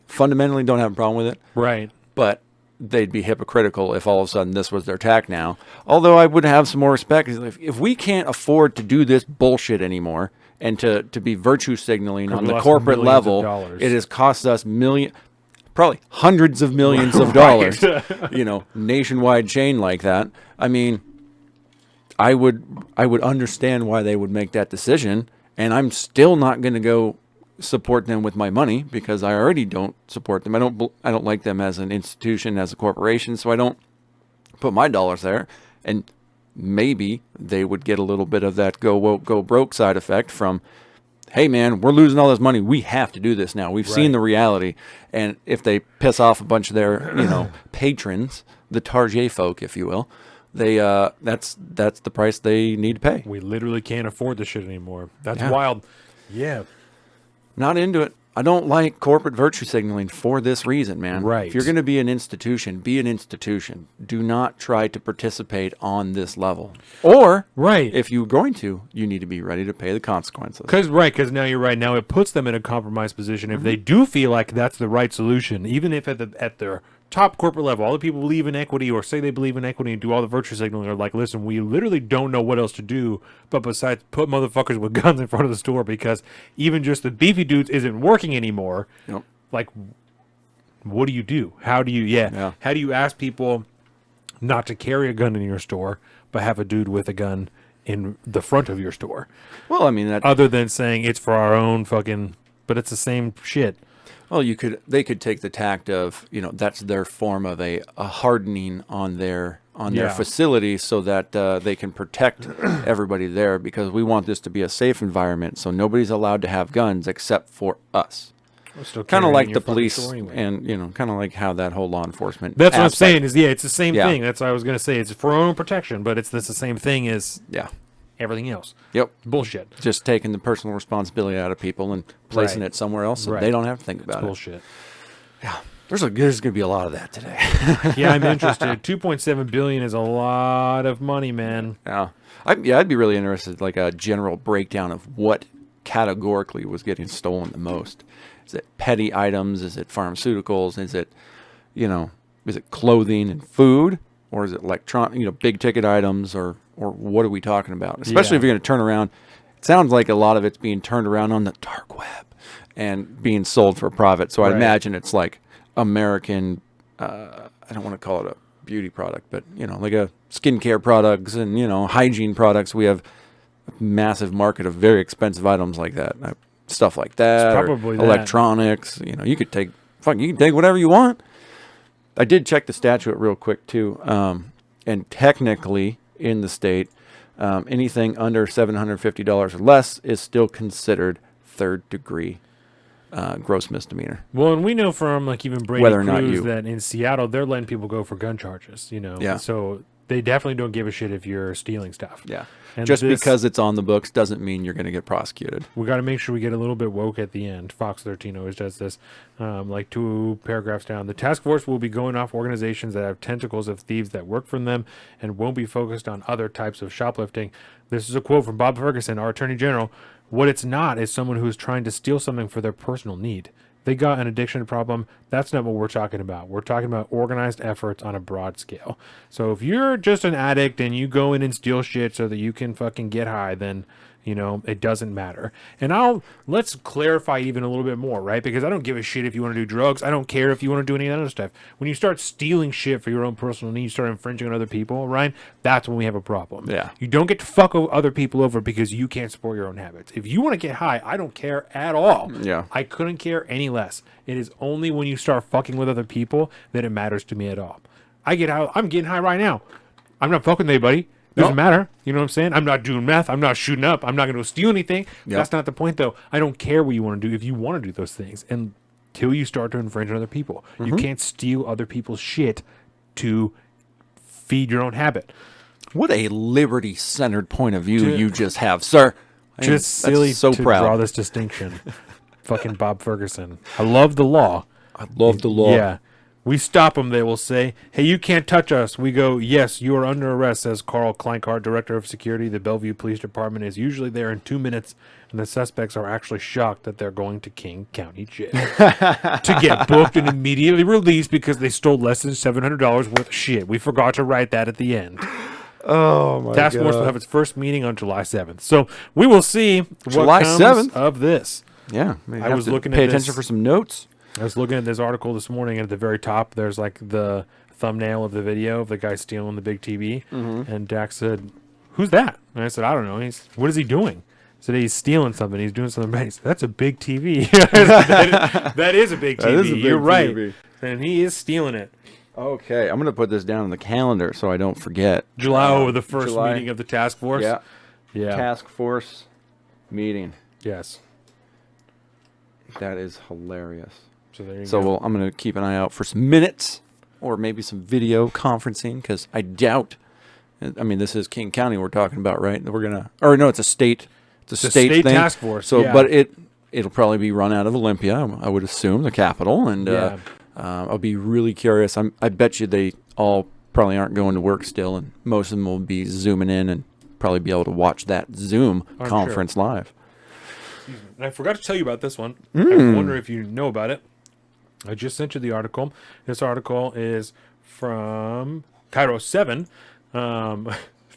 fundamentally don't have a problem with it. Right. But they'd be hypocritical if all of a sudden this was their tack now. Although I would have some more respect. If we can't afford to do this bullshit anymore And to be virtue signaling on we the lost corporate millions of level, dollars. it has cost us probably hundreds of millions of dollars, nationwide chain like that. I mean, I would understand why they would make that decision, and I'm still not going to go support them with my money because I already don't support them. I don't like them as an institution, as a corporation, so I don't put my dollars there. And maybe they would get a little bit of that go woke, go broke side effect from, hey man, we're losing all this money. We have to do this now. We've seen the reality. And if they piss off a bunch of their, patrons, the Target folk, if you will, they that's the price they need to pay. We literally can't afford this shit anymore. That's wild. Yeah. Not into it. I don't like corporate virtue signaling for this reason, man. Right. If you're going to be an institution, be an institution. Do not try to participate on this level. Or, if you're going to, you need to be ready to pay the consequences. Because now you're right. Now it puts them in a compromised position. If they do feel like that's the right solution, even if at their top corporate level, all the people believe in equity or say they believe in equity and do all the virtue signaling are like, listen, we literally don't know what else to do but besides put motherfuckers with guns in front of the store because even just the beefy dudes isn't working anymore. Yep. Like, what do you do? How do you, how do you ask people not to carry a gun in your store but have a dude with a gun in the front of your store? Well, I mean, other than saying it's for our own fucking, but it's the same shit. Well, they could take the tact of, that's their form of a hardening on their facility so that they can protect everybody there because we want this to be a safe environment. So nobody's allowed to have guns except for us. Kind of like the police and, kind of like how that whole law enforcement. That's what I'm saying is, it's the same thing. That's what I was going to say. It's for our own protection, but it's the same thing as everything else. Yep. Bullshit. Just taking the personal responsibility out of people and placing it somewhere else so they don't have to think about it. Bullshit. Yeah. There's going to be a lot of that today. Yeah, I'm interested. $2.7 billion is a lot of money, man. Yeah. I'd be really interested, like a general breakdown of what categorically was getting stolen the most. Is it petty items? Is it pharmaceuticals? Is it, is it clothing and food? Or is it electronic, big ticket items? Or what are we talking about? Especially if you're going to turn around. It sounds like a lot of it's being turned around on the dark web and being sold for profit. So I imagine it's like American, I don't want to call it a beauty product, but, like a skincare products and, hygiene products. We have a massive market of very expensive items like that. Stuff like that. It's probably that. Electronics. You could take whatever you want. I did check the statute real quick, too. And technically, in the state, anything under $750 or less is still considered third-degree gross misdemeanor. Well, and we know from even Brady Whether or not Cruz that in Seattle, they're letting people go for gun charges, Yeah. So they definitely don't give a shit if you're stealing stuff. Yeah. And just because it's on the books doesn't mean you're going to get prosecuted. We got to make sure we get a little bit woke at the end. Fox 13 always does this. Like 2 paragraphs down. The task force will be going off organizations that have tentacles of thieves that work for them and won't be focused on other types of shoplifting. This is a quote from Bob Ferguson, our Attorney General. What it's not is someone who's trying to steal something for their personal need. They got an addiction problem. That's not what we're talking about. We're talking about organized efforts on a broad scale. So if you're just an addict and you go in and steal shit so that you can fucking get high, then, it doesn't matter. And let's clarify even a little bit more, right? Because I don't give a shit if you want to do drugs. I don't care if you want to do any of that other stuff. When you start stealing shit for your own personal needs, start infringing on other people, right? That's when we have a problem. Yeah. You don't get to fuck other people over because you can't support your own habits. If you want to get high, I don't care at all. Yeah. I couldn't care any less. It is only when you start fucking with other people that it matters to me at all. I'm getting high right now. I'm not fucking with anybody. Doesn't matter. You know what I'm saying? I'm not doing meth. I'm not shooting up. I'm not going to steal anything. Yep. That's not the point, though. I don't care what you want to do if you want to do those things until you start to infringe on other people. Mm-hmm. You can't steal other people's shit to feed your own habit. What a liberty-centered point of view you just have, sir. Just silly so to proud. Draw this distinction. Fucking Bob Ferguson. I love the law. I love the law. Yeah. We stop them, they will say, hey, you can't touch us. We go, yes, you are under arrest, says Carl Kleinkart, Director of Security. The Bellevue Police Department is usually there in 2 minutes, and the suspects are actually shocked that they're going to King County Jail to get booked and immediately released because they stole less than $700 worth of shit. We forgot to write that at the end. Oh my Task Force will have its first meeting on July 7th. So we will see July what comes 7th? of this. Yeah, I was looking pay at attention this. for some notes. I was looking at this article this morning, and at the very top, there's like the thumbnail of the video of the guy stealing the big TV. And Dax said, "Who's that?" And I said, "I don't know." What is he doing? He said, he's stealing something. He's doing something bad. He said, "That's a big TV." that is a big TV. That is a big You're right. TV. And he is stealing it. Okay, I'm gonna put this down on the calendar so I don't forget. July, the first July. meeting of the task force. Yeah, Yeah. task force meeting. Yes. That is hilarious. So there you So go. I'm gonna keep an eye out for some minutes or maybe some video conferencing because I doubt. I mean, this is King County we're talking about, right? We're gonna, or no, it's a state. It's a state thing. task force. So, yeah. but it'll probably be run out of Olympia, I would assume, the capital, and Yeah. I'll be really curious. I bet you they all probably aren't going to work still, and most of them will be zooming in and probably be able to watch that Zoom I'm conference live. And I forgot to tell you about this one. Hmm. I wonder if you know about it. I just sent you the article. This article is from Cairo 7.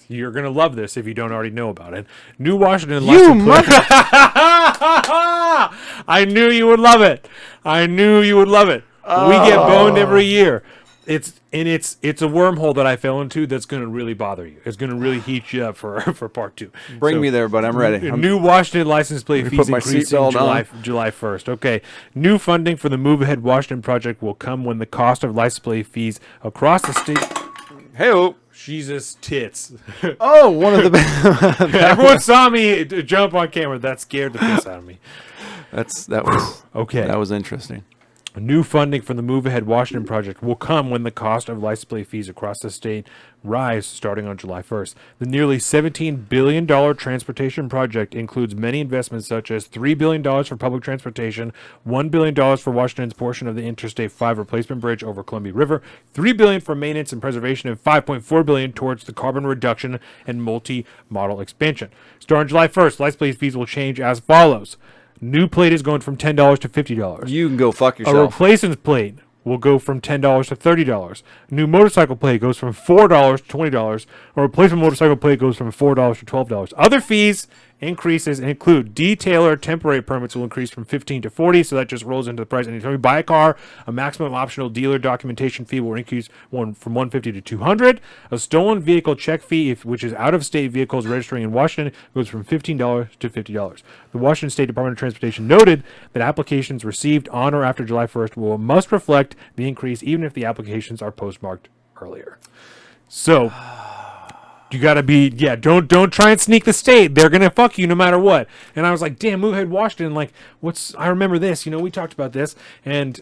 You're going to love this if you don't already know about it. New Washington license plate. I knew you would love it. I knew you would love it. We get boned every year. It's a wormhole that I fell into that's going to really bother you. It's going to really heat you up for part 2. Bring me there, but I'm ready. New Washington license plate me fees put my increasing seatbelt on. July 1st. Okay. New funding for the Move Ahead Washington project will come when the cost of license plate fees across the state. Hey, Jesus tits. oh, one of the Everyone saw me jump on camera. That scared the piss out of me. that was Okay. That was interesting. New funding for the Move Ahead Washington project will come when the cost of license plate fees across the state rise starting on July 1st. The nearly $17 billion transportation project includes many investments such as $3 billion for public transportation, $1 billion for Washington's portion of the Interstate 5 replacement bridge over Columbia River, $3 billion for maintenance and preservation, and $5.4 billion towards the carbon reduction and multi-modal expansion. Starting July 1st, license plate fees will change as follows. New plate is going from $10 to $50. You can go fuck A yourself. replacement plate will go from $10 to $30. A new motorcycle plate goes from $4 to $20. A replacement motorcycle plate goes from $4 to $12. Other fees increases include detailer temporary permits will increase from $15 to $40, so that just rolls into the price. Anytime you buy a car, a maximum optional dealer documentation fee will increase from $150 to $200. A stolen vehicle check fee, which is out-of-state vehicles registering in Washington, goes from $15 to $50. The Washington State Department of Transportation noted that applications received on or after July 1st must reflect the increase, even if the applications are postmarked earlier. So you gotta be, don't try and sneak the state. They're gonna fuck you no matter what. And I was like, damn, Move Ahead Washington, like, I remember this, we talked about this, and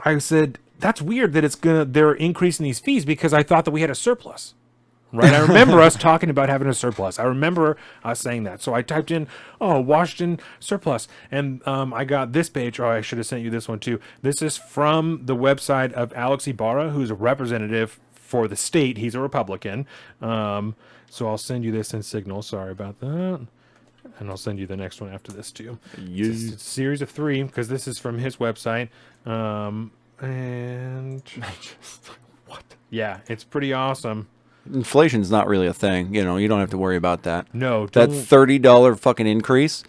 I said, that's weird that they're increasing these fees because I thought that we had a surplus. Right, I remember us talking about having a surplus. I remember us saying that. So I typed in, Washington surplus. And I got this page. I should have sent you this one too. This is from the website of Alex Ibarra, who's a representative for the state. He's a Republican. So I'll send you this in Signal. Sorry about that. And I'll send you the next one after this too. It's a series of 3 because this is from his website. And What? Yeah, it's pretty awesome. Inflation's not really a thing. You don't have to worry about that. No, That don't. $30 fucking increase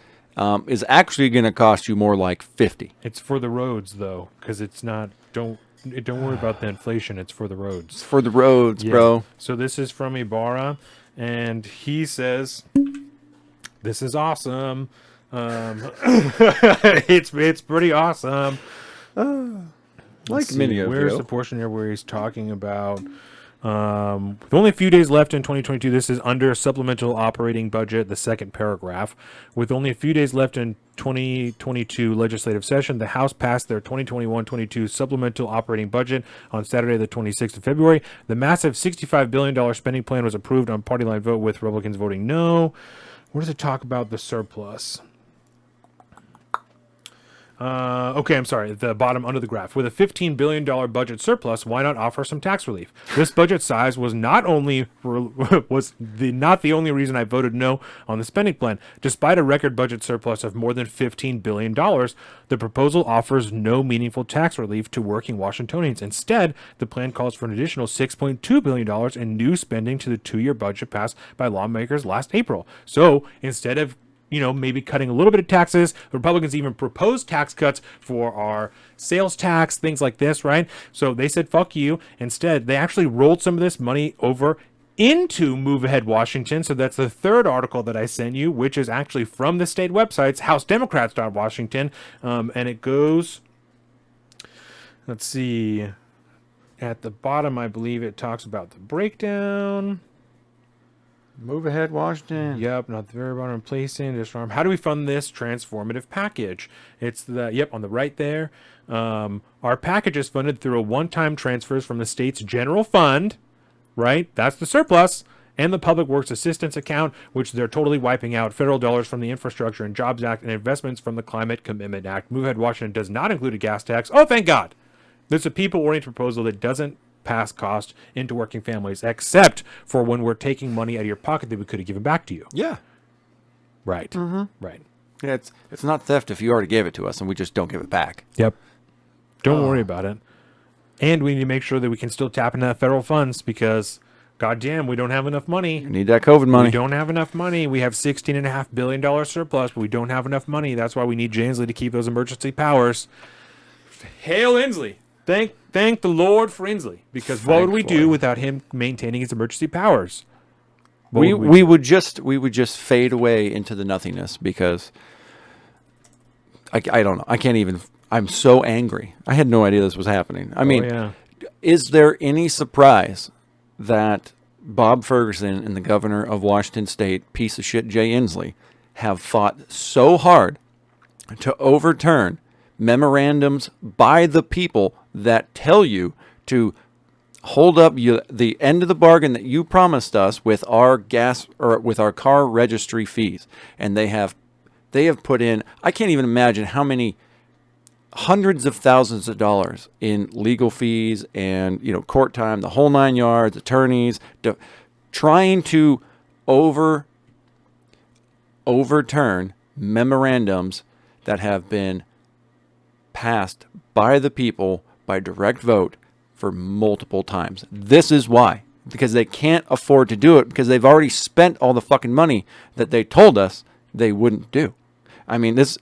is actually going to cost you more like $50. It's for the roads though, because it's not. Don't worry about the inflation. It's for the roads. It's for the roads, Yeah. bro. So this is from Ibarra, and he says, "This is awesome. It's pretty awesome." Like many of Where's you. the portion here where he's talking about? With only a few days left in 2022, this is under supplemental operating budget, the second paragraph. With only a few days left in 2022 legislative session, the House passed their 2021-22 supplemental operating budget on Saturday, the 26th of February. The massive $65 billion spending plan was approved on party line vote, with Republicans voting no. Where does it talk about the surplus? Okay, I'm sorry. The bottom under the graph. With a $15 billion budget surplus, why not offer some tax relief? This budget size was not the only reason I voted no on the spending plan. Despite a record budget surplus of more than $15 billion, the proposal offers no meaningful tax relief to working Washingtonians. Instead, the plan calls for an additional $6.2 billion in new spending to the 2-year budget passed by lawmakers last April. So instead of maybe cutting a little bit of taxes. The Republicans even proposed tax cuts for our sales tax, things like this, right? So they said, fuck you. Instead, they actually rolled some of this money over into Move Ahead Washington. So that's the third article that I sent you, which is actually from the state websites, HouseDemocrats.Washington. And it goes, let's see, at the bottom, I believe it talks about the breakdown. Move Ahead Washington. Yep, not the very bottom. Placing, disarm. How do we fund this transformative package? It's on the right there. Our package is funded through a one-time transfers from the state's general fund, right? That's the surplus, and the Public Works Assistance Account, which they're totally wiping out federal dollars from the Infrastructure and Jobs Act and investments from the Climate Commitment Act. Move Ahead Washington does not include a gas tax. Oh, thank God. There's a people-oriented proposal that doesn't pass cost into working families, except for when we're taking money out of your pocket that we could have given back to you. Yeah. Right. Mm-hmm. Right. Yeah, it's not theft if you already gave it to us and we just don't give it back. Yep. Don't worry about it. And we need to make sure that we can still tap into that federal funds because, goddamn, we don't have enough money. You need that COVID money. We don't have enough money. We have $16.5 billion surplus, but we don't have enough money. That's why we need Ainsley to keep those emergency powers. Hail Inslee. Thank the Lord for Inslee, because what would we do without him maintaining his emergency powers? We would just fade away into the nothingness because I don't know. I can't even. I'm so angry. I had no idea this was happening. I mean, is there any surprise that Bob Ferguson and the governor of Washington State, piece of shit Jay Inslee, have fought so hard to overturn memorandums by the people that tell you to hold up the end of the bargain that you promised us with our gas or with our car registry fees? And they have put in, I can't even imagine how many hundreds of thousands of dollars in legal fees and court time, the whole 9 yards, attorneys, trying to overturn memorandums that have been passed by the people by direct vote for multiple times. This is why. Because they can't afford to do it because they've already spent all the fucking money that they told us they wouldn't do. I mean, this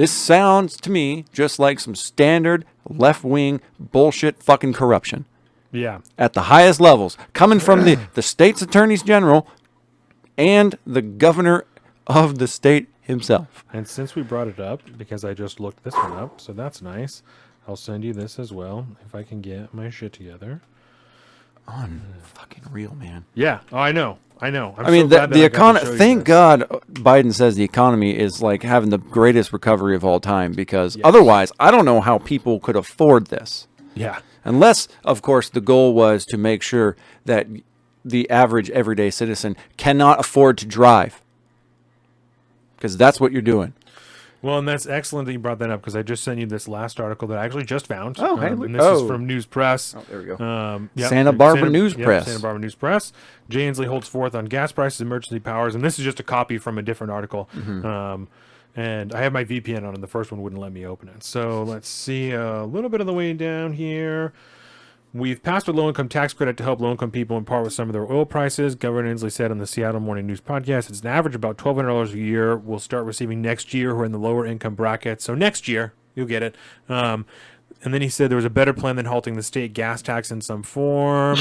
sounds to me just like some standard left-wing bullshit fucking corruption. Yeah. At the highest levels. Coming from the state's attorneys general and the governor of the state himself. And since we brought it up, because I just looked this one up, so that's nice. I'll send you this as well, if I can get my shit together. Fucking real, man. Yeah. Oh, I know. I mean, the economy. Thank God Biden says the economy is like having the greatest recovery of all time because otherwise, I don't know how people could afford this. Yeah. Unless, of course, the goal was to make sure that the average everyday citizen cannot afford to drive. Because that's what you're doing. Well, and that's excellent that you brought that up because I just sent you this last article that I actually just found. Oh, hey, and this is from News Press. Oh, there we go. Yep, Santa Barbara News Press. Santa Barbara News Press. Jay Inslee holds forth on gas prices, emergency powers, and this is just a copy from a different article. Mm-hmm. And I have my VPN on, and the first one wouldn't let me open it. So let's see a little bit of the way down here. We've passed a low-income tax credit to help low-income people in part with some of their oil prices. Governor Inslee said on the Seattle Morning News podcast, it's an average about $1,200 a year. We'll start receiving next year who are in the lower income bracket. So next year, you'll get it. And then he said there was a better plan than halting the state gas tax in some form.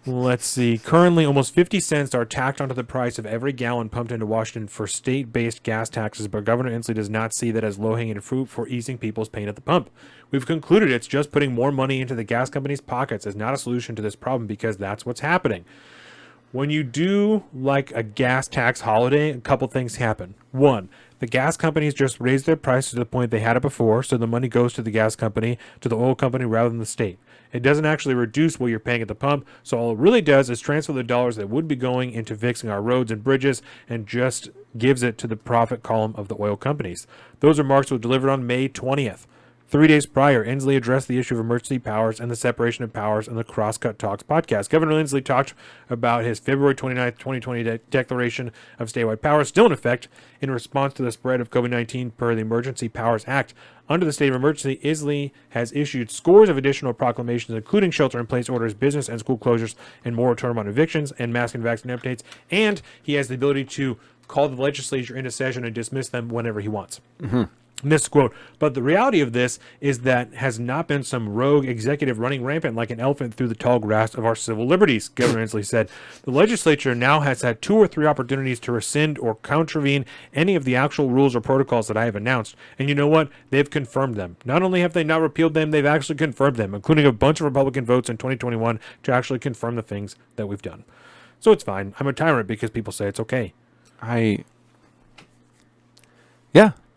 Let's see. Currently, almost 50 cents are tacked onto the price of every gallon pumped into Washington for state-based gas taxes, but Governor Inslee does not see that as low-hanging fruit for easing people's pain at the pump. We've concluded it's just putting more money into the gas companies' pockets is not a solution to this problem because that's what's happening. when you do like a gas tax holiday, a couple things happen. One, the gas companies just raise their prices to the point they had it before, so the money goes to the gas company, to the oil company, rather than the state. It doesn't actually reduce what you're paying at the pump, so all it really does is transfer the dollars that would be going into fixing our roads and bridges and just gives it to the profit column of the oil companies. Those remarks were delivered on May 20th. 3 days prior, Inslee addressed the issue of emergency powers and the separation of powers on the Crosscut Talks podcast. Governor Inslee talked about his February 29th, 2020 declaration of statewide powers still in effect in response to the spread of COVID-19 per the Emergency Powers Act. Under the state of emergency, Inslee has issued scores of additional proclamations, including shelter-in-place orders, business and school closures, and moratorium on evictions, and mask and vaccine updates. And he has the ability to call the legislature into session and dismiss them whenever he wants. Mm-hmm. Misquote. But the reality of this is that has not been some rogue executive running rampant like an elephant through the tall grass of our civil liberties, Governor Inslee said. The legislature now has had 2 or 3 opportunities to rescind or contravene any of the actual rules or protocols that I have announced. And you know what? They've confirmed them. Not only have they not repealed them, they've actually confirmed them, including a bunch of Republican votes in 2021 to actually confirm the things that we've done. So it's fine. I'm a tyrant because people say it's okay.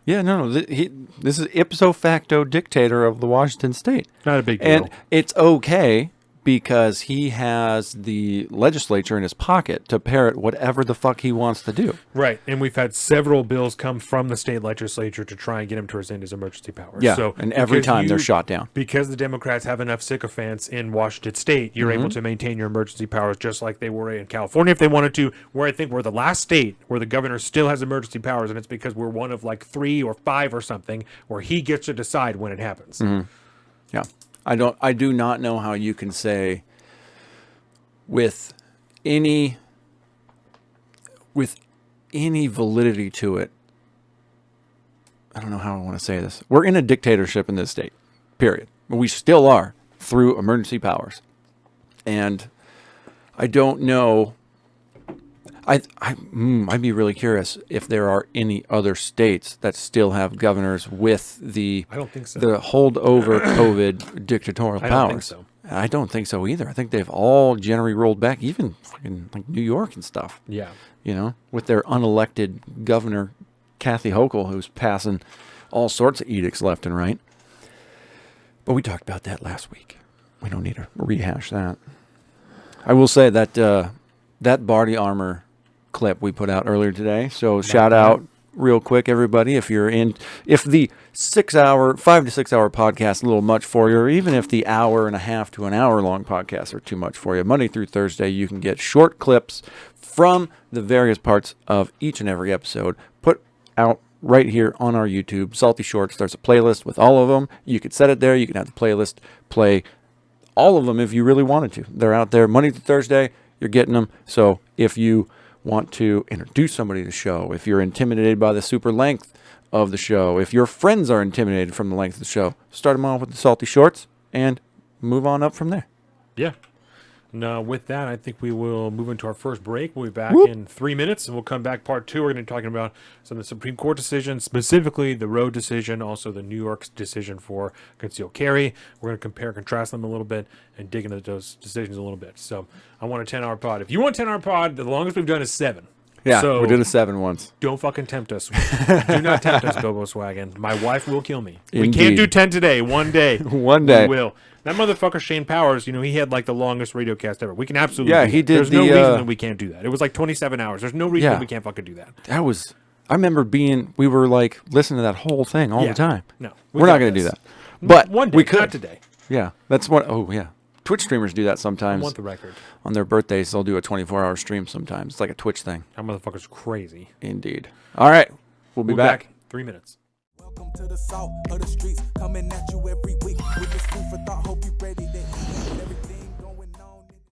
Yeah, no. This is ipso facto dictator of the Washington state. Not a big deal. And it's okay because he has the legislature in his pocket to parrot whatever the fuck he wants to do. Right. And we've had several bills come from the state legislature to try and get him to rescind his emergency powers. Yeah, so and every time they're shot down. Because the Democrats have enough sycophants in Washington state, you're able to maintain your emergency powers just like they were in California if they wanted to, where I think we're the last state where the governor still has emergency powers, and it's because we're one of like 3 or 5 or something where he gets to decide when it happens. Mm-hmm. Yeah. I do not know how you can say with any validity to it. I don't know how I want to say this. We're in a dictatorship in this state, period. We still are through emergency powers. And I don't know. I'd be really curious if there are any other states that still have governors with the I don't think so. the holdover COVID dictatorial powers. I don't think so. I don't think so either. I think they've all generally rolled back, even fucking like New York and stuff. Yeah. You know, with their unelected governor, Kathy Hochul, who's passing all sorts of edicts left and right. But we talked about that last week. We don't need to rehash that. I will say that that body armor clip we put out earlier today. So shout out real quick, everybody, if the 5 to 6 hour podcast is a little much for you, or even if the hour and a half to an hour long podcasts are too much for you, Monday through Thursday, you can get short clips from the various parts of each and every episode put out right here on our YouTube, Salty Shorts. There's a playlist with all of them. You could set it there. You can have the playlist play all of them if you really wanted to. They're out there Monday through Thursday. You're getting them. So if you want to introduce somebody to the show, if you're intimidated by the super length of the show, if your friends are intimidated from the length of the show, start them off with the Salty Shorts and move on up from there. Yeah. Now, with that, I think we will move into our first break. We'll be back in 3 minutes, and we'll come back part 2. We're going to be talking about some of the Supreme Court decisions, specifically the Roe decision, also the New York's decision for concealed carry. We're going to compare and contrast them a little bit and dig into those decisions a little bit. So I want a 10-hour pod. If you want a 10-hour pod, the longest we've done is 7. Yeah, so we did a 7 once. Don't fucking tempt us. Do not tempt us, Bilbo Swaggin. My wife will kill me. Indeed. We can't do 10 today. One day. One day. We will. That motherfucker Shane Powers, he had like the longest radio cast ever. We can absolutely do he did. There's no reason that we can't do that. It was like 27 hours. There's no reason that we can't fucking do that. I remember we were like listening to that whole thing all the time. No. We're not going to do that. But one day, we could. not today. Yeah. That's what, Twitch streamers do that sometimes. I want the record. On their birthdays, they'll do a 24-hour stream sometimes. It's like a Twitch thing. That motherfucker's crazy. Indeed. All right. We'll be back. 3 minutes. Welcome to the salt of the streets, coming at you every week with this food for thought. Hope you